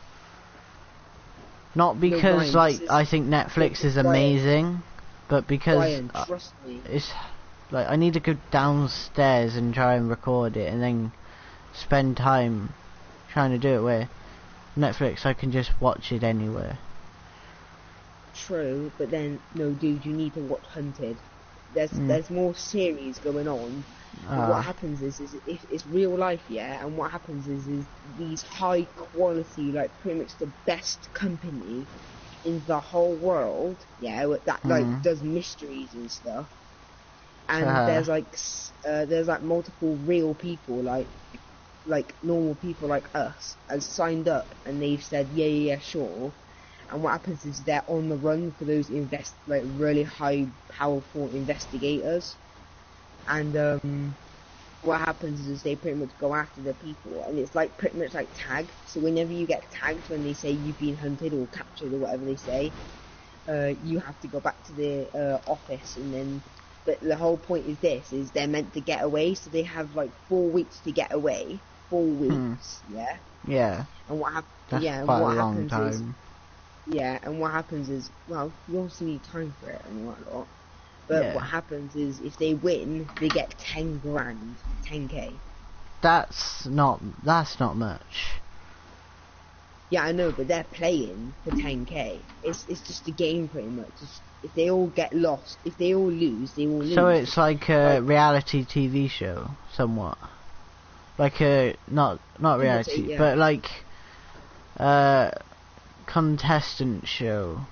Not because I think Netflix is amazing, but because Brian, trust me. It's like I need to go downstairs and try and record it and then spend time trying to do it, where Netflix I can just watch it anywhere. True, but then no, dude, you need to watch Hunted. There's more series going on. What happens is it's real life, yeah. And what happens is these high quality, like pretty much the best company in the whole world, yeah, that like does mysteries and stuff. And there's like multiple real people, like normal people like us, has signed up, and they've said yeah, sure. And what happens is they're on the run for those really high, powerful investigators. And what happens is they pretty much go after the people, and it's like pretty much like tagged. So whenever you get tagged, when they say you've been hunted or captured or whatever they say, you have to go back to the office, and then. But the whole point is they're meant to get away, so they have like 4 weeks to get away. 4 weeks, yeah. Yeah. And what happens? That's Yeah, and quite what a long happens time. is. Yeah, and what happens is, well, you obviously need time for it and whatnot. But Yeah. what happens is if they win, they get 10 grand, 10k. That's not much. Yeah, I know, but they're playing for 10k. It's just a game pretty much. If they all get lost, if they all lose, they all lose. So it's like a reality TV show, somewhat. Like a not reality, yeah. but like a contestant show,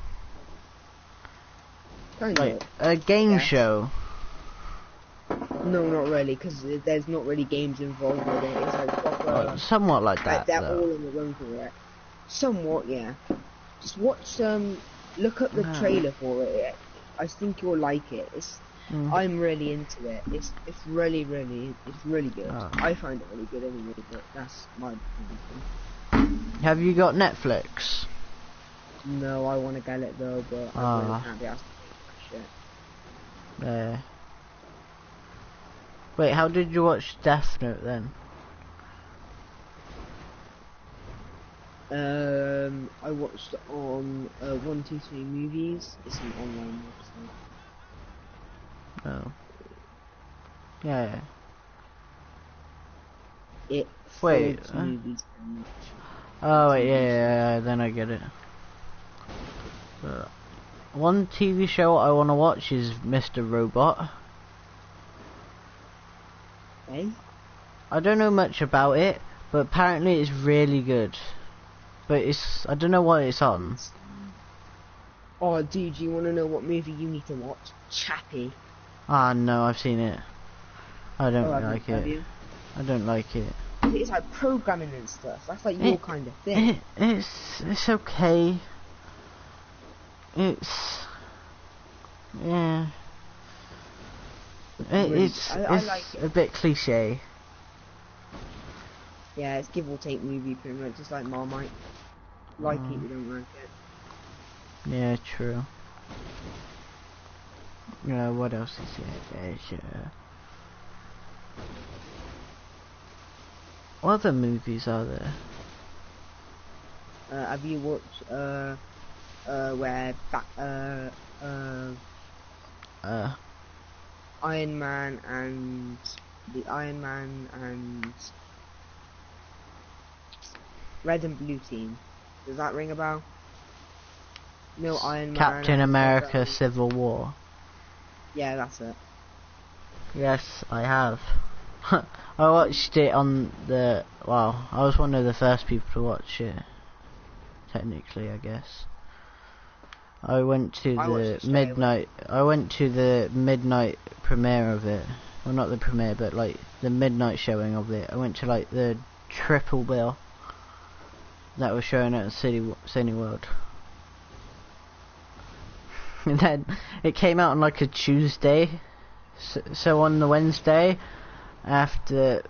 Kind like of. a game Yeah. show. No, not really, because there's not really games involved with it. It's like proper. Somewhat like Like that. they're though. all in the run for it. Somewhat, yeah. Just watch. Look up the Ah. trailer for it. I think you'll like it. I'm really into it. It's really good. Oh. I find it really good anyway, but that's my opinion. Have you got Netflix? No, I want to get it though, but I really can't be asked to pay for that shit. Wait, how did you watch Death Note then? I watched it on 123 Movies. It's an online website. Oh. Yeah. It Wait, floods movies pretty much. Oh wait, yeah, then I get it. One TV show I want to watch is Mr. Robot. Eh? I don't know much about it, but apparently it's really good. But I don't know what it's on. Oh, dude, you want to know what movie you need to watch? Chappie. Ah, no, I've seen it. I don't Have like have it. you? I don't like it. It's like programming and stuff. That's like your kind of thing. It's okay. It's yeah. It's I like it. a bit cliche. Yeah, it's give or take movie pretty much, just like Marmite. Like it, you don't like it. Yeah, true. What else is there? What other movies are there? Have you watched where Iron Man and Red and Blue Team? Does that ring a bell? No, Iron Man. Captain and America: Civil War. Yeah, that's it. Yes, I have. I watched it on the. Well, I was one of the first people to watch it. Technically, I guess. I went to the midnight. I went to the midnight premiere of it. Well, not the premiere, but like the midnight showing of it. I went to like the triple bill that was showing at Cineworld. And then it came out on like a Tuesday. So on the Wednesday, after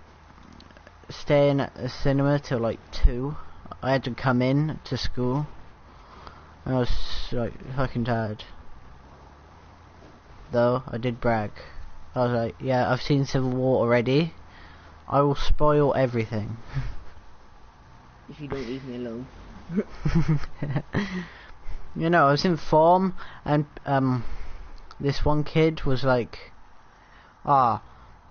staying at the cinema till like 2, I had to come in to school. And I was like fucking tired. Though I did brag. I was like, yeah, I've seen Civil War already. I will spoil everything. If you don't leave me alone. I was in form, and this one kid was like, I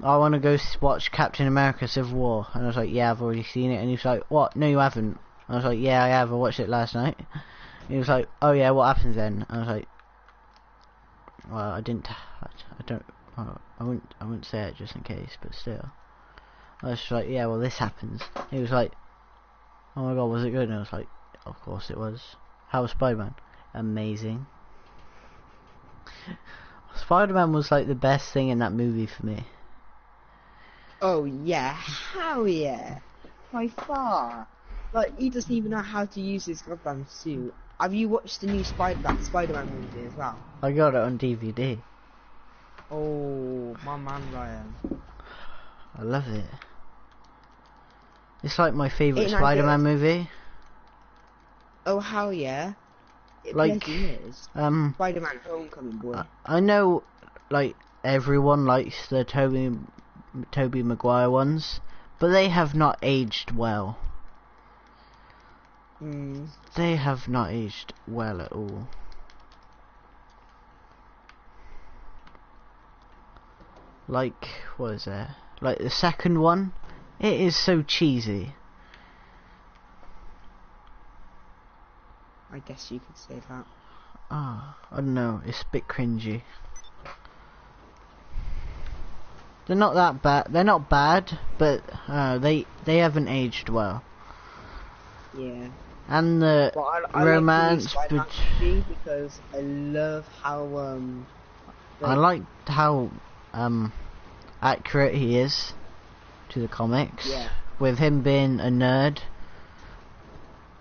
want to go watch Captain America: Civil War, and I was like, yeah, I've already seen it, and he was like, what? No, you haven't. I was like, yeah, I have. I watched it last night. And he was like, oh yeah, what happens then? I was like, well, I didn't. I don't. I wouldn't say it just in case, but still. I was just like, yeah, well, this happens. He was like, oh my god, was it good? And I was like, of course it was. How was Spider-Man? Amazing. Spider-Man was like the best thing in that movie for me. Oh yeah, hell yeah, by far. Like he doesn't even know how to use his goddamn suit. Have you watched the new Spider-Man movie as well? I got it on DVD. Oh, my man Ryan. I love it. It's like my favourite Spider-Man movie. Oh hell yeah. It like is. Spider-Man Homecoming, boy. I know, like everyone likes the Tobey Maguire ones, but they have not aged well. They have not aged well at all. like, what is it? Like the second one, it is so cheesy. I guess you could say that. Ah, I don't know, it's a bit cringy. They're not that bad. They're not bad, but they haven't aged well. Yeah. And the I romance, like the new Spider-Man movie because I love how I liked how accurate he is to the comics. Yeah. With him being a nerd,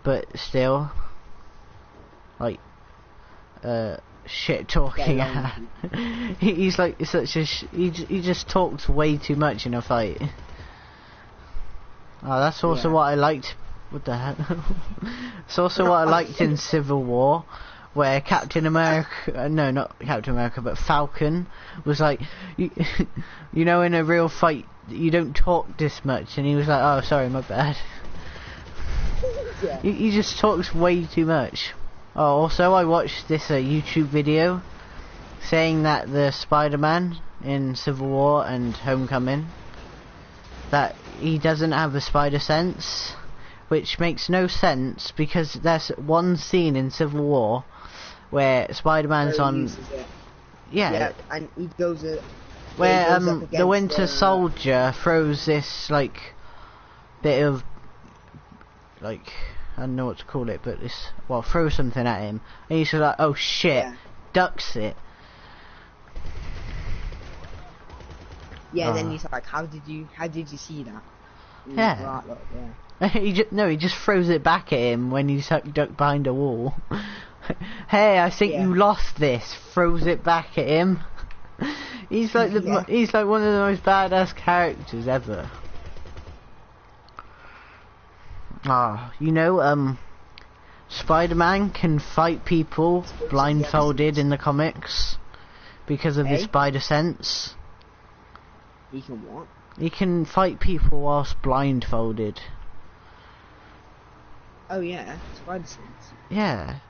but still, like, shit talking. He's like such a he just talks way too much in a fight. Oh, that's also what I liked. What the hell? It's also what I liked in Civil War, where Captain America, no, not Captain America, but Falcon was like, you know, in a real fight, you don't talk this much, and he was like, oh, sorry, my bad. Yeah. He just talks way too much. Oh, also, I watched this YouTube video saying that the Spider-Man in Civil War and Homecoming, that he doesn't have a spider sense, which makes no sense because there's one scene in Civil War where Spider-Man's on, yeah, and he goes where up the Winter against, Soldier throws this like bit of like, I don't know what to call it, but this, well, throw something at him, and he's like, oh shit, ducks it. Yeah, then he's like, how did you see that? And Yeah. like, yeah. He just throws it back at him when he's ducked behind a wall. Hey, I think you lost this. Throws it back at him. He's like he's like one of the most badass characters ever. Ah, you know, Spider-Man can fight people blindfolded in the comics because of his spider sense. He can what? He can fight people whilst blindfolded. Oh yeah, spider sense. Yeah.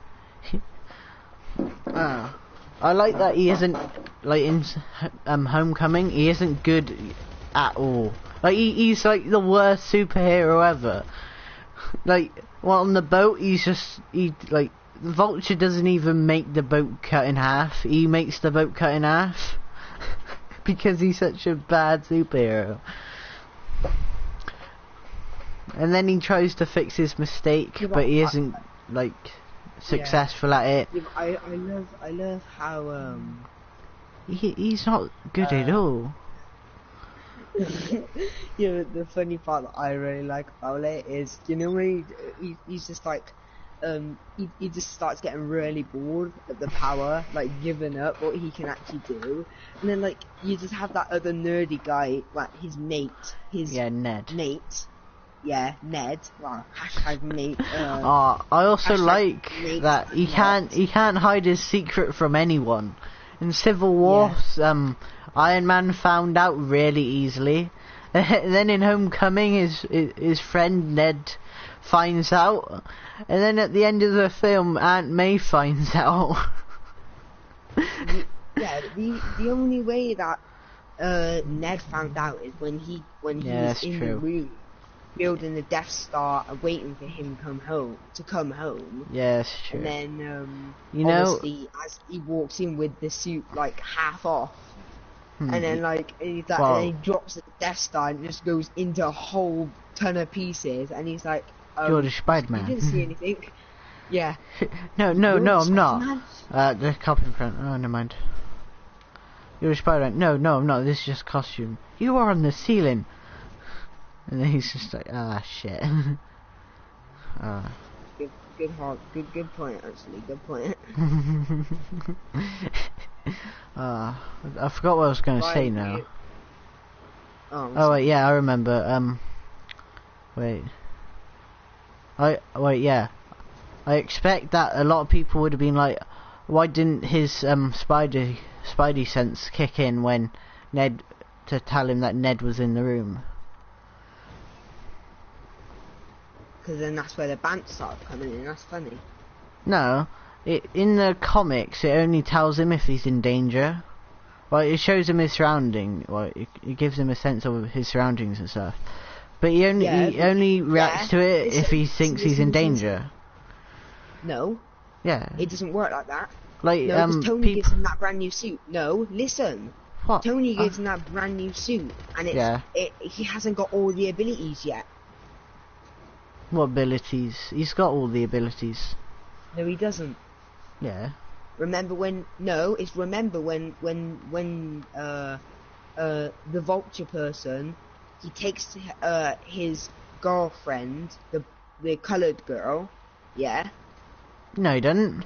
I like that he isn't, like in Homecoming, he isn't good at all. Like he's like the worst superhero ever. Like, well, on the boat, he like, the Vulture doesn't even make the boat cut in half. He makes the boat cut in half because he's such a bad superhero. And then he tries to fix his mistake, but he isn't like successful at it. Yeah, I love how he's not good at all. Yeah, the funny part that I really like about it is, you know, when he's just like, he just starts getting really bored at the power, like giving up what he can actually do, and then like you just have that other nerdy guy, like his mate, Ned. Mate. Yeah, Ned. Well, hashtag mate. I also like that he can't hide his secret from anyone. In Civil War, Iron Man found out really easily. And then in Homecoming, his friend Ned finds out, and then at the end of the film, Aunt May finds out. The only way that Ned found out is when he was in the room building the Death Star and waiting for him to come home. Yeah, that's true. And then you know, obviously as he walks in with the suit like half off, and then like and he drops the Death Star and just goes into a whole ton of pieces, and he's like, you're the Spider-Man. You didn't see anything. Yeah. No, I'm not. The cop in front. Oh, never mind. You're a Spider-Man. No, I'm not. This is just costume. You are on the ceiling. And then he's just like, shit. Good point, actually. Good point. I forgot what I was going to say now. Wait, yeah, I remember. I expect that a lot of people would have been like, why didn't his Spidey sense kick in when Ned, to tell him that Ned was in the room? Because then that's where the bants start coming in. That's funny. No, in the comics it only tells him if he's in danger. Well, it shows him his surrounding. Well, it gives him a sense of his surroundings and stuff. But he only reacts to it if he thinks he's in danger. No. Yeah. It doesn't work like that. Like No, because Tony gives him that brand new suit. No, listen. What? Tony gives him that brand new suit, and he hasn't got all the abilities yet. What abilities? He's got all the abilities. No, he doesn't. Yeah. Remember when the vulture person, he takes his girlfriend, the coloured girl, yeah? No, he doesn't.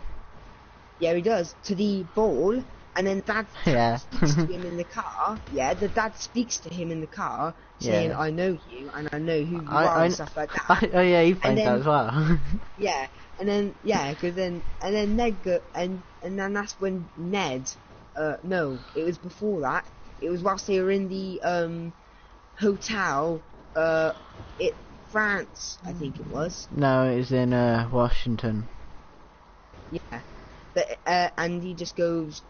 Yeah, he does, to the ball, and then Dad speaks to him in the car, yeah? The dad speaks to him in the car, saying, I know you, and I know who you are, and stuff like that. Oh yeah, he finds that as well. Yeah. And then, and then Ned and then that's when Ned, no, it was before that. It was whilst they were in the, hotel, France, I think it was. No, it was in, Washington. Yeah. But, and he just goes,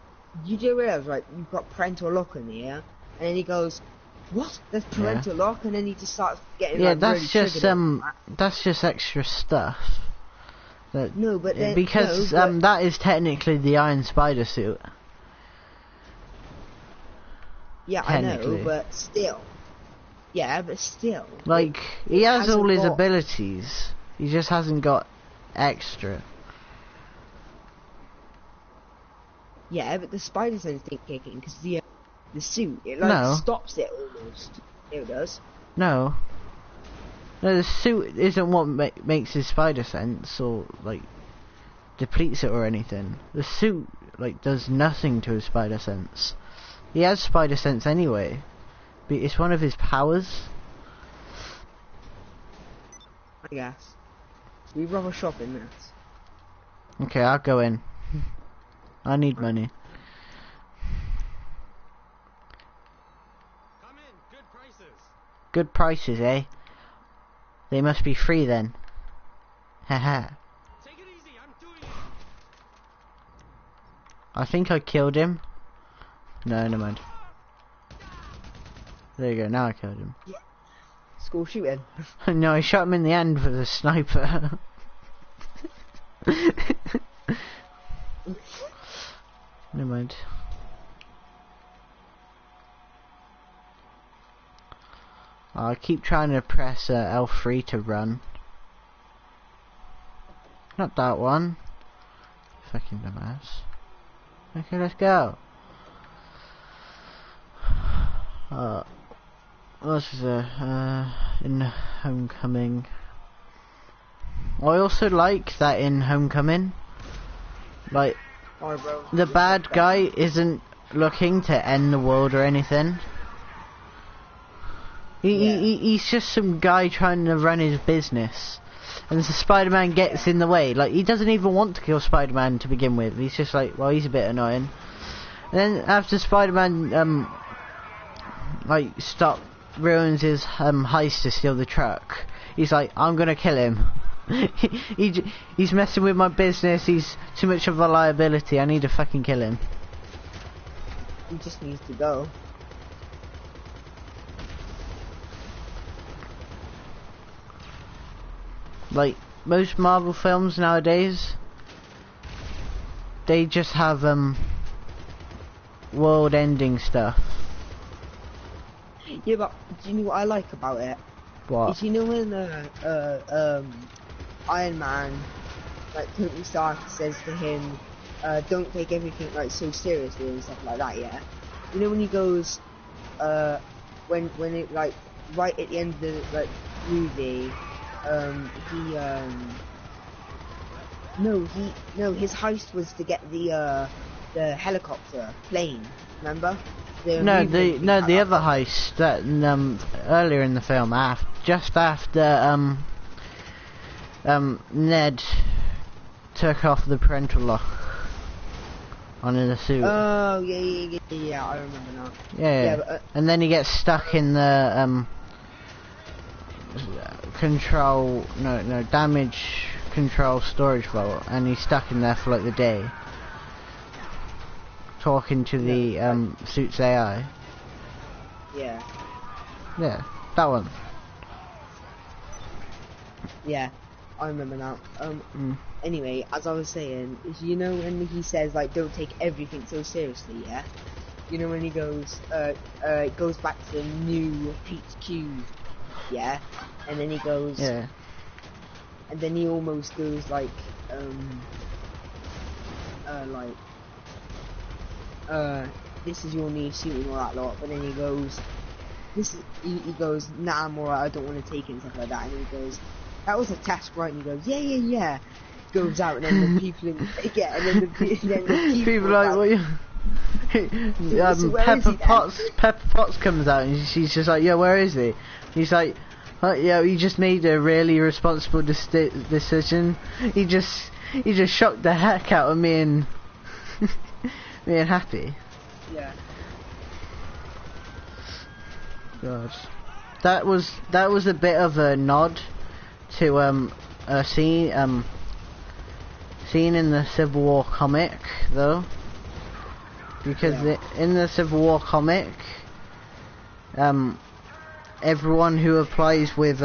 you do realise, right, you've got parental lock in here? And then he goes, what? There's parental lock? And then he just starts getting, that's really that's just extra stuff. No, but then, because that is technically the Iron Spider suit. Yeah, I know, but still. Yeah, but still. Like, he has all his abilities. He just hasn't got extra. Yeah, but the Spider Sense didn't kick in because the suit it stops it almost. It does. No, the suit isn't what makes his spider sense or like depletes it or anything. The suit like does nothing to his spider sense. He has spider sense anyway, but it's one of his powers. I guess. We'd rather shop in this. Okay, I'll go in. I need money. Come in, good prices. Good prices, eh? They must be free then. Haha. Take it easy, I'm doing it. I think I killed him. No, never mind. There you go, now I killed him. Yeah. School shooting. No, I shot him in the end with a sniper. Never mind. I keep trying to press L3 to run. Not that one. Fucking dumbass. Okay, let's go. What else is there? In Homecoming. I also like that in Homecoming, like, the bad guy isn't looking to end the world or anything. He's just some guy trying to run his business, and so Spider-Man gets in the way. Like, he doesn't even want to kill Spider-Man to begin with. He's just like, well, he's a bit annoying. And then after Spider-Man ruins his heist to steal the truck, he's like, I'm gonna kill him. He's messing with my business. He's too much of a liability. I need to fucking kill him. He just needs to go. Like most Marvel films nowadays, they just have world-ending stuff. Yeah, but do you know what I like about it? What? Is, you know when Iron Man, like Tony Stark says to him, don't take everything like so seriously and stuff like that, yeah? You know when he goes, when it like, right at the end of the like movie, his heist was to get the helicopter plane, remember? The other heist that earlier in the film, just after Ned took off the parental lock on the suit. Oh yeah, I remember now. Yeah, but, and then he gets stuck in the damage control storage vault, and he's stuck in there for like the day. talking to the Suits AI. Yeah. Yeah, that one. Yeah, I remember now. Mm. Anyway, as I was saying, is you know when he says like don't take everything so seriously, yeah? You know when he goes, it goes back to the new HQ, yeah? And then he goes, Yeah. and then he almost goes like, this is your new suit and all that lot, but then he goes, he goes, nah, I'm alright, I don't want to take it and stuff like that, and he goes, that was a test, right? And he goes, yeah. Goes out, and then the people in, yeah, and then the People like, what you... So where is he then? Pepper Potts comes out and she's just like, yeah, where is he? He's like, yeah, he just made a really responsible decision. He just shocked the heck out of me and me and Happy. Yeah. God, that was a bit of a nod to a scene in the Civil War comic though. Because in the Civil War comic, everyone who applies with,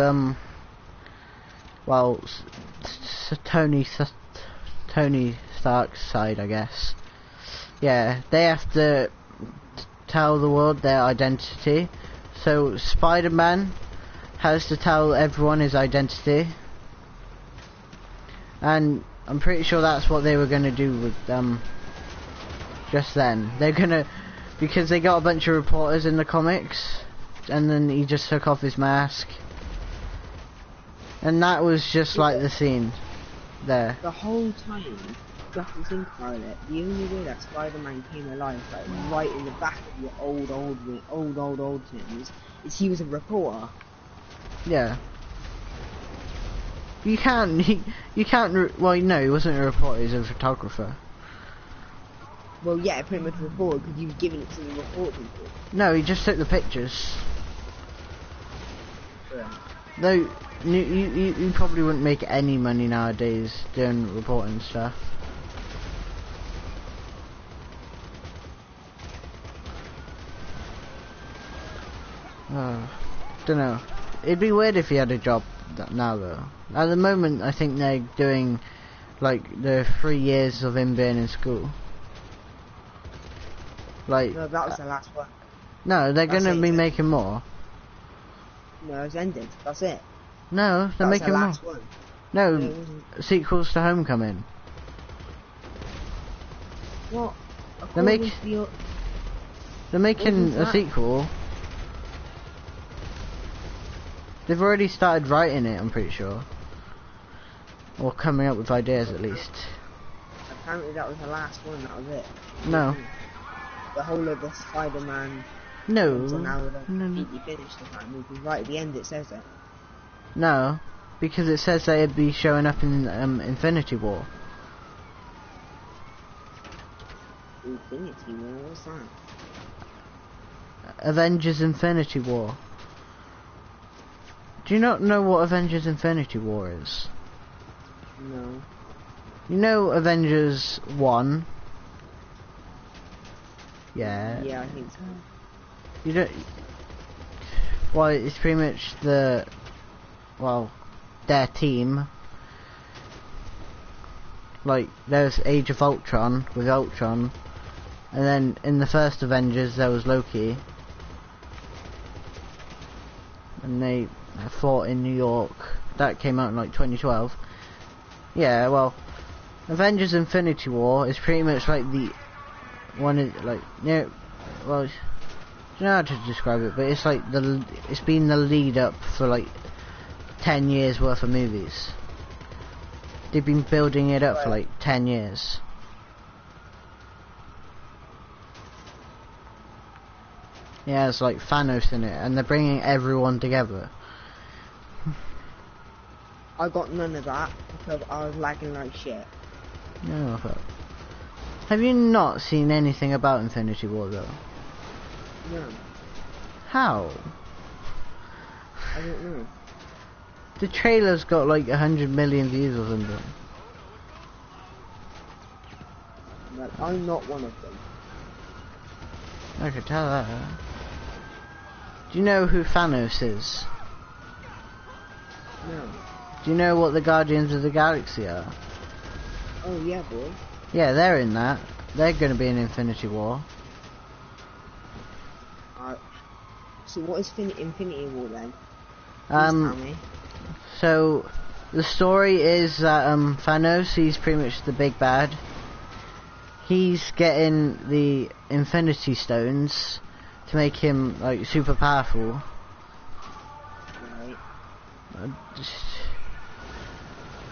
Tony Stark's side, I guess. Yeah, they have to tell the world their identity. So Spider-Man has to tell everyone his identity. And I'm pretty sure that's what they were going to do with, just then. They're gonna, because they got a bunch of reporters in the comics, and then he just took off his mask, and that was just like the scene there. The whole time, you have to think about it, the only way that Spider-Man came alive, like right in the back of your old things, is he was a reporter. Yeah. You can't, well, no, he wasn't a reporter, he was a photographer. Well, yeah, pretty much a reporter, because you've given it to the report people. No, he just took the pictures. Yeah. Though, you probably wouldn't make any money nowadays doing reporting stuff. Dunno. It'd be weird if he had a job now though. At the moment, I think they're doing, like, the 3 years of him being in school. Like, No, that was the last one. no, they're That's gonna it. be making more. No, it's ended. That's it. No, they're That was making the more. last one. No, No, it wasn't. sequels to Homecoming. What? They're making What was a that? sequel. They've already started writing it, I'm pretty sure. Or coming up with ideas at least. Apparently that was the last one, that was it. No. The whole of the Spider-Man No. until now they're No. completely finished apparently, because right at the end it says it. No. Because it says they'd be showing up in Infinity War. Infinity War, what's that? Avengers Infinity War. Do you not know what Avengers Infinity War is? No. You know Avengers 1? Yeah. Yeah, I think so. You don't... Well, it's pretty much the... Well, their team. Like, there's Age of Ultron with Ultron. And then in the first Avengers there was Loki. And they fought in New York. That came out in like 2012. Yeah, well, Avengers Infinity War is pretty much like the one is like, yeah, well, I don't know how to describe it, but it's like it's been the lead up for like 10 years worth of movies. They've been building it up for like 10 years. Yeah, it's like Thanos in it, and they're bringing everyone together. I got none of that because I was lagging like shit. No, but have you not seen anything about Infinity War though? No, How? I don't know. The trailer's got like 100 million views or something. But I'm not one of them. I could tell that. Do you know who Thanos is? No. Do you know what the Guardians of the Galaxy are? Oh yeah, boy. Yeah, they're in that. They're going to be in Infinity War. So what is Infinity War then? Please tell me. So the story is that Thanos, he's pretty much the big bad. He's getting the Infinity Stones to make him like super powerful. Right.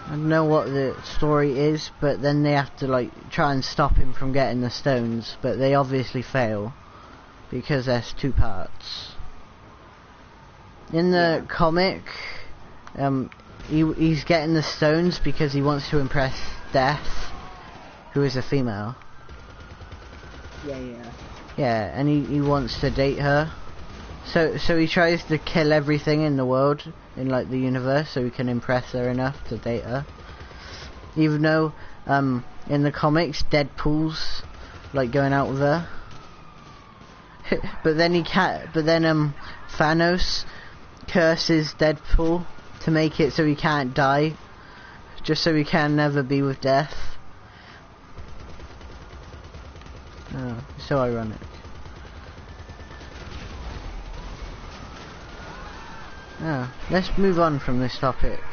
I don't know what the story is, but then they have to like try and stop him from getting the stones, but they obviously fail because there's two parts. In the comic, he's getting the stones because he wants to impress Death, who is a female. Yeah. Yeah, and he wants to date her. So he tries to kill everything in the world, in like the universe, so he can impress her enough to date her. Even though, in the comics, Deadpool's like going out with her. but then Thanos curses Deadpool to make it so he can't die, just so he can never be with Death. Oh, so ironic. Oh, let's move on from this topic.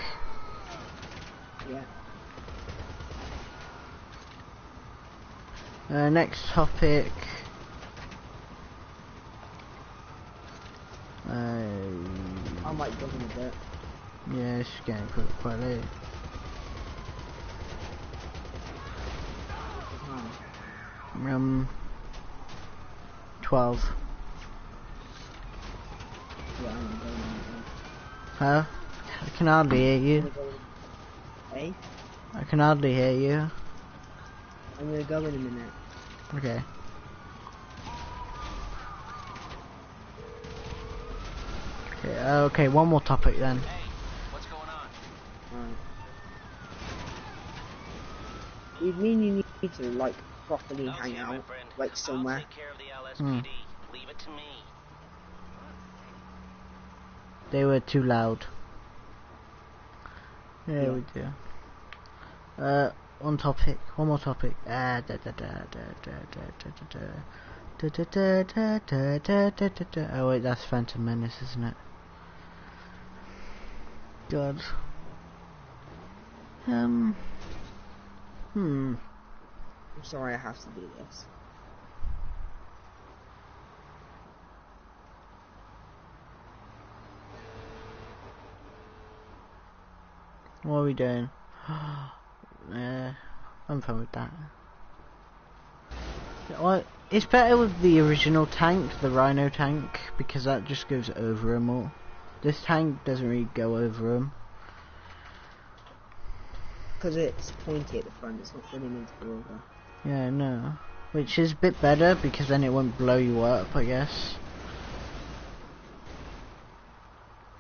Yeah. Next topic. I might go in a bit. Yeah, it's getting quite late. 12. Yeah, I'm gonna go in a bit. Huh? I can hardly hear you. Hey? I can hardly hear you. I'm gonna go in a minute. Okay. Okay, one more topic then. Hey, what's going on? Alright. You mean you need to, like, properly Okay, hang my out, friend. like, somewhere? I'll take care of the LSPD. Leave it to me. They were too loud. Yeah, Yeah. we do. One topic, one more topic. Oh wait, that's Phantom Menace, isn't it? God. I'm sorry I have to do this. What are we doing? I'm fine with that. Well, it's better with the original tank, the Rhino tank, because that just goes over them all. This tank doesn't really go over them. Because it's pointy at the front, it's not really meant to go over. Yeah, no. Which is a bit better, because then it won't blow you up, I guess.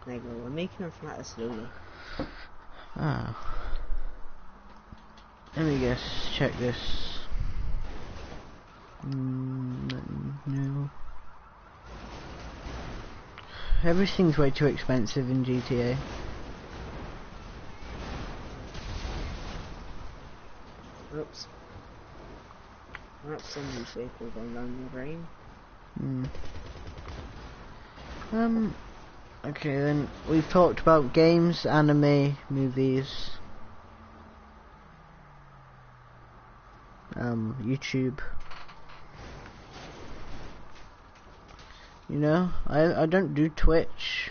There you go, we're making them flatter slowly. Oh. Let me just check this. No. Everything's way too expensive in GTA. Oops. That's some new vehicle going down the drain. Okay then, we've talked about games, anime, movies, YouTube. You know, I don't do Twitch,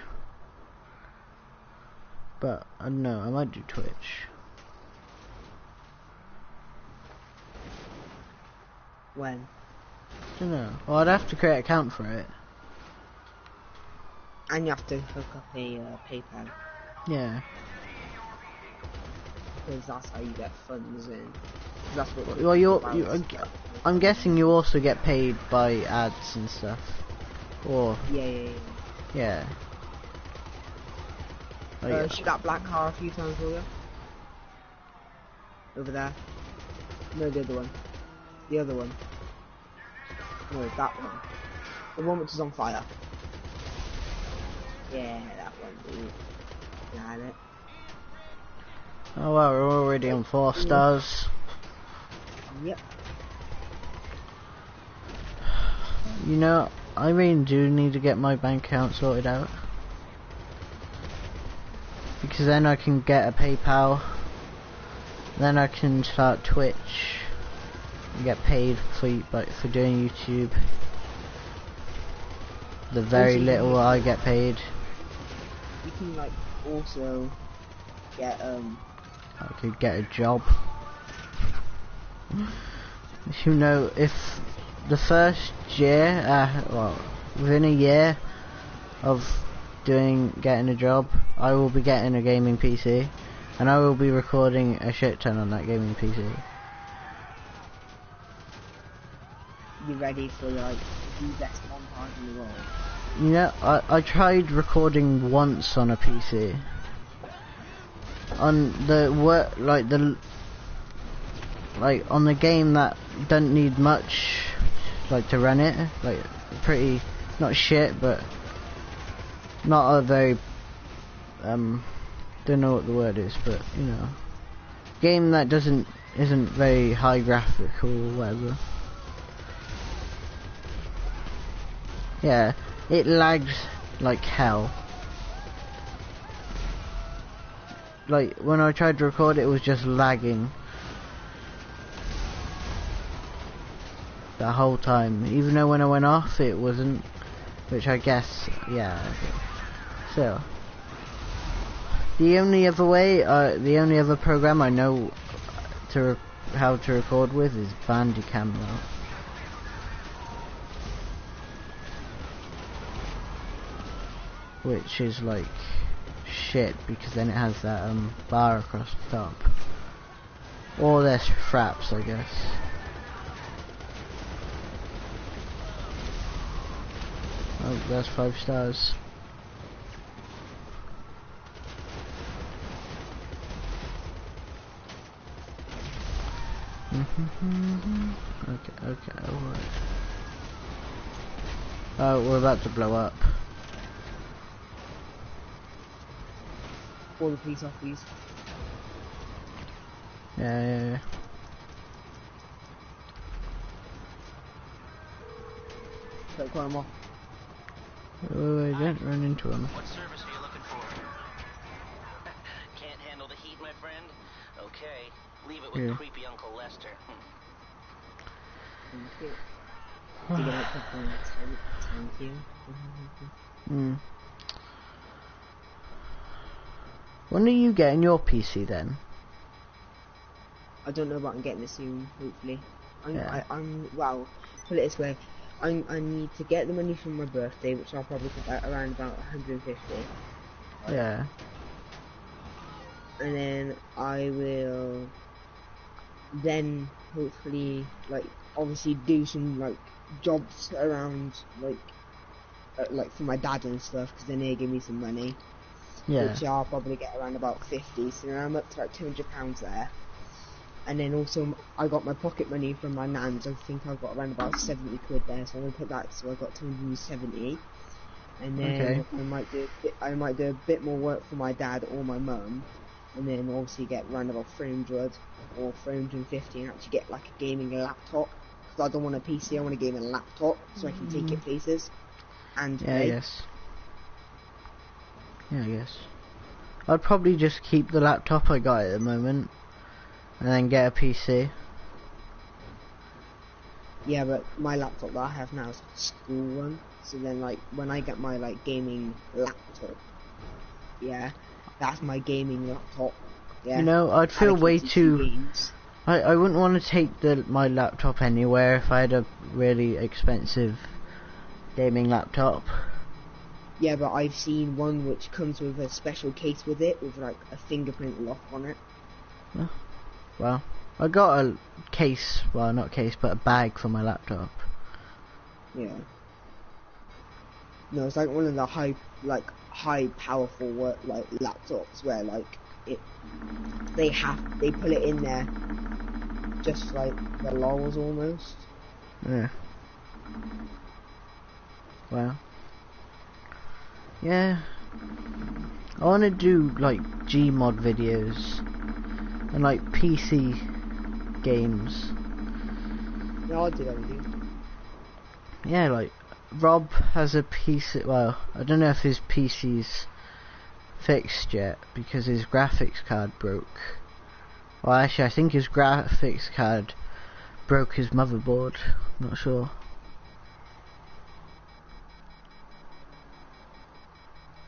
but I don't know, I might do Twitch. When? I don't know. Well, I'd have to create an account for it. And you have to hook up a PayPal. Yeah. Because that's how you get funds in. That's what. Well, I'm guessing you also get paid by ads and stuff. Or Yeah. Oh, Shoot that black car a few times, will you? Over there. No, the other one. The other one. No, that one. The one which is on fire. Yeah, that one, dude. Got it. Oh well, we're already on 4 stars. Yep. You know, I really do need to get my bank account sorted out. Because then I can get a PayPal. Then I can start Twitch. And get paid for doing YouTube. The very Also, little I get paid. You can like also get I could get a job. You know, if the first year, well, within a year of getting a job, I will be getting a gaming PC, and I will be recording a shit ton on that gaming PC. be ready for like the best montage in the world. You know, I tried recording once on a PC. On the on the game that doesn't need much, like, to run it, like, pretty, not shit, but not a very, don't know what the word is, but, you know, game that isn't very high graphical or whatever. Yeah, it lags like hell. Like, when I tried to record it was just lagging the whole time, even though when I went off it wasn't, which I guess, yeah. So, the only other way, the only other program I know how to record with is Bandicam though. Which is like shit, because then it has that bar across the top. Or there's fraps, I guess. Oh, that's 5 stars. Okay, alright. Oh, we're about to blow up. Call the police off, please. Yeah. Don't call him off. Oh, I didn't run into him. What service are you looking for? Can't handle the heat, my friend? Okay, leave it with Yeah. creepy Uncle Lester. Thank you. To get it for thank you. Hmm. When are you getting your PC then? I don't know, but I'm getting it soon, hopefully. Yeah. Well, put it this way. I need to get the money from my birthday, which I'll probably put around about 150. Yeah. And then I will then hopefully, like, obviously do some, like, jobs around, like for my dad and stuff, because then they give me some money. Yeah. Which I'll probably get around about 50, so then I'm up to like £200 there. And then also I got my pocket money from my nans. I think I've got around about 70 quid there, so I'm gonna put that. So I got 270, and then Okay. I might do a bit more work for my dad or my mum, and then obviously get around about 300 or 350, and actually get like a gaming laptop, because I don't want a PC. I want a gaming laptop so I can take it places and Yeah, play. I guess. I'd probably just keep the laptop I got at the moment, and then get a PC. Yeah, but my laptop that I have now is a school one. So then, like, when I get my, like, gaming laptop, yeah, that's my gaming laptop. Yeah. You know, I'd feel way allocated to too... games. I wouldn't want to take my laptop anywhere if I had a really expensive gaming laptop. Yeah, but I've seen one which comes with a special case with it, with, like, a fingerprint lock on it. Well, I got a case, well, not case, but a bag for my laptop. Yeah. No, it's like one of the high powerful like laptops where like they put it in there just like the lols almost. Yeah. Well, yeah, I want to do like Gmod videos and like PC games. Yeah, I'll do everything. Yeah, like Rob has a PC. Well, I don't know if his PC's fixed yet because his graphics card broke. Well, actually, I think his graphics card broke his motherboard. Not sure.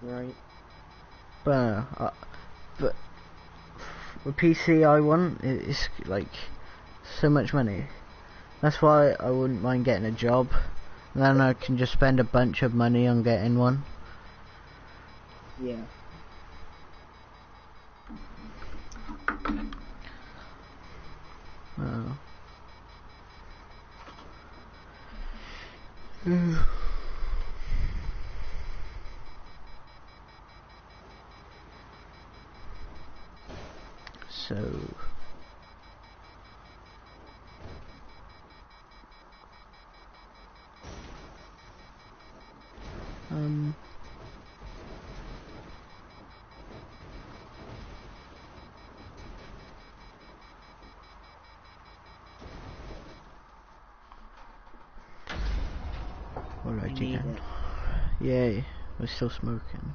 Right. But the PC I want is like so much money. That's why I wouldn't mind getting a job. And then I can just spend a bunch of money on getting one. Yeah. Oh. So alrighty need then. it. Yay, we're still smoking.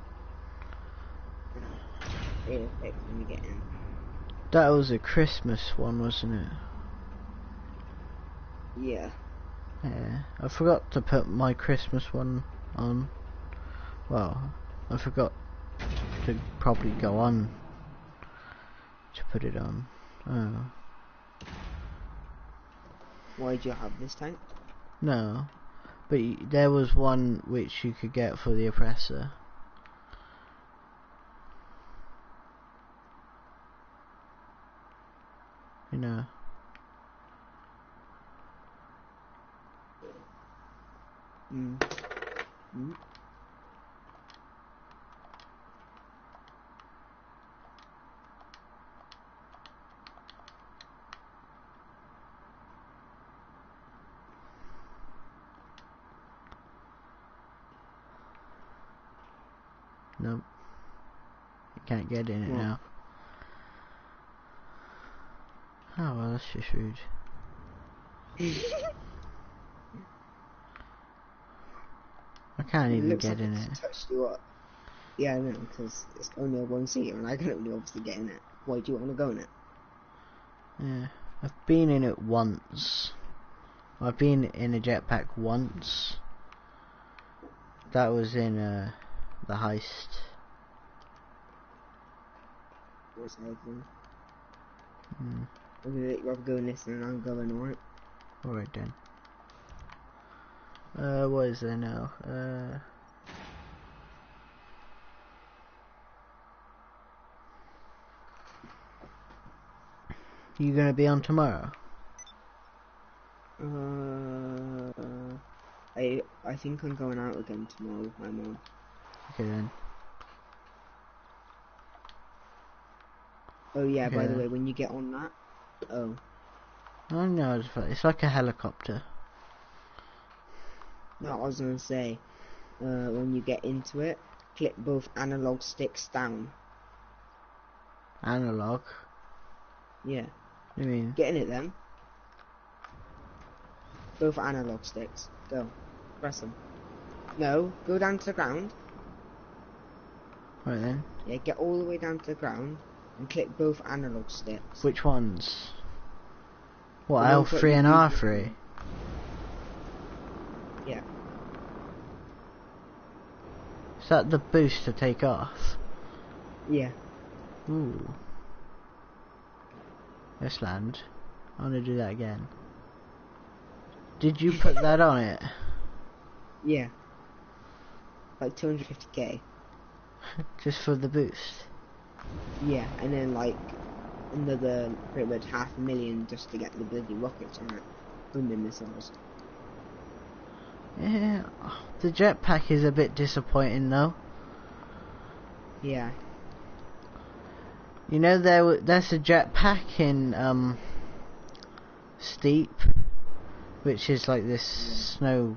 It'll fix when you get in. That was a Christmas one, wasn't it? Yeah. Yeah, I forgot to put my Christmas one on. Well, I forgot to probably go on to put it on. Oh. Why'd you have this tank? No, but there was one which you could get for the oppressor. You know. Mm. Mm. Nope. You can't get in it What? now. Oh well, that's just rude. I can't even Looks get like in it's it. touched you up. Yeah, I know, because it's only a one seater and I can only obviously get in it. Why do you want to go in it? Yeah, I've been in it once. I've been in a jetpack once. That was in the heist. What's everything? Mm. I'm gonna let Rob go in this and I'm going, alright? Alright then. What is there now? You gonna be on tomorrow? I think I'm going out again tomorrow with my mum. Okay then. Oh yeah, Okay by the then. way, when you get on that, oh, Oh no, it's like a helicopter. no, I was gonna say, when you get into it, click both analog sticks down. Analog? Yeah, I mean, get in it then. Both analog sticks. Go. Press them. No, go down to the ground. right then. Yeah, get all the way down to the ground and click both analog sticks. Which ones? What, The ones that L3 you and use- R3? Yeah. Is that the boost to take off? Yeah. Ooh. Let's land. I want to do that again. Did you put that on it? Yeah. Like 250k. Just for the boost? Yeah, and then like another pretty much 500,000 just to get the bloody rockets on it. Booming missiles. Yeah. The jetpack is a bit disappointing though. Yeah. You know there's a jetpack in Steep, which is like this snow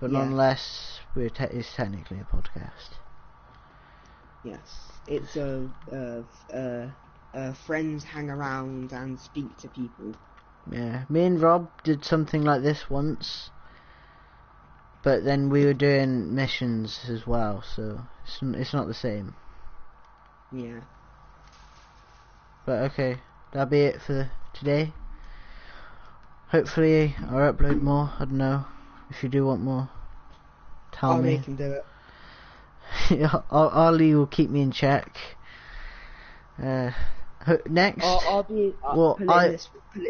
But Yeah. nonetheless, it's technically a podcast. Yes, it's friends hang around and speak to people. Yeah, me and Rob did something like this once, but then we were doing missions as well, so it's not the same. Yeah. But okay, that'll be it for today. Hopefully I'll upload more. I don't know. If you do want more, tell I'll me. make him do it. Ollie will keep me in check. Next, I'll be. Well, put it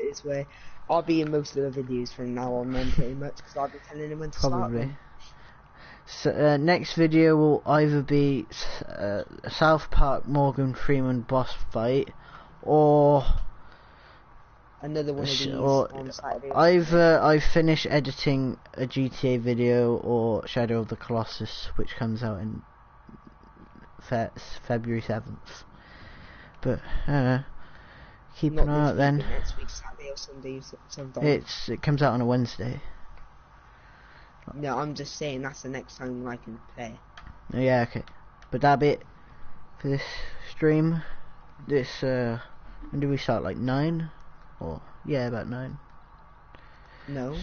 this way. I'll be in most of the videos from now on, then pretty much, because I'll be telling him when to start probably. them. So next video will either be South Park Morgan Freeman boss fight, or Another one of these or on Saturday. either I finish editing a GTA video or Shadow of the Colossus, which comes out in February 7th. But keep Not an eye this out then. week, but next week, Saturday or Sunday, sometime. It comes out on a Wednesday. No, I'm just saying that's the next time I can play. Yeah, okay. But that'll be it for this stream. This when did we start? Like 9? Or yeah, about 9. No,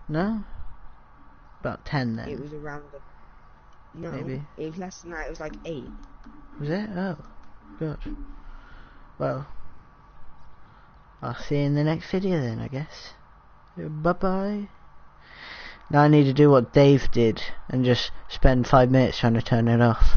No? About 10 then. it was around the. No, Maybe. it was less than that. It was like 8. Was it? Oh, good. Well, I'll see you in the next video then, I guess. Bye bye. Now I need to do what Dave did and just spend 5 minutes trying to turn it off.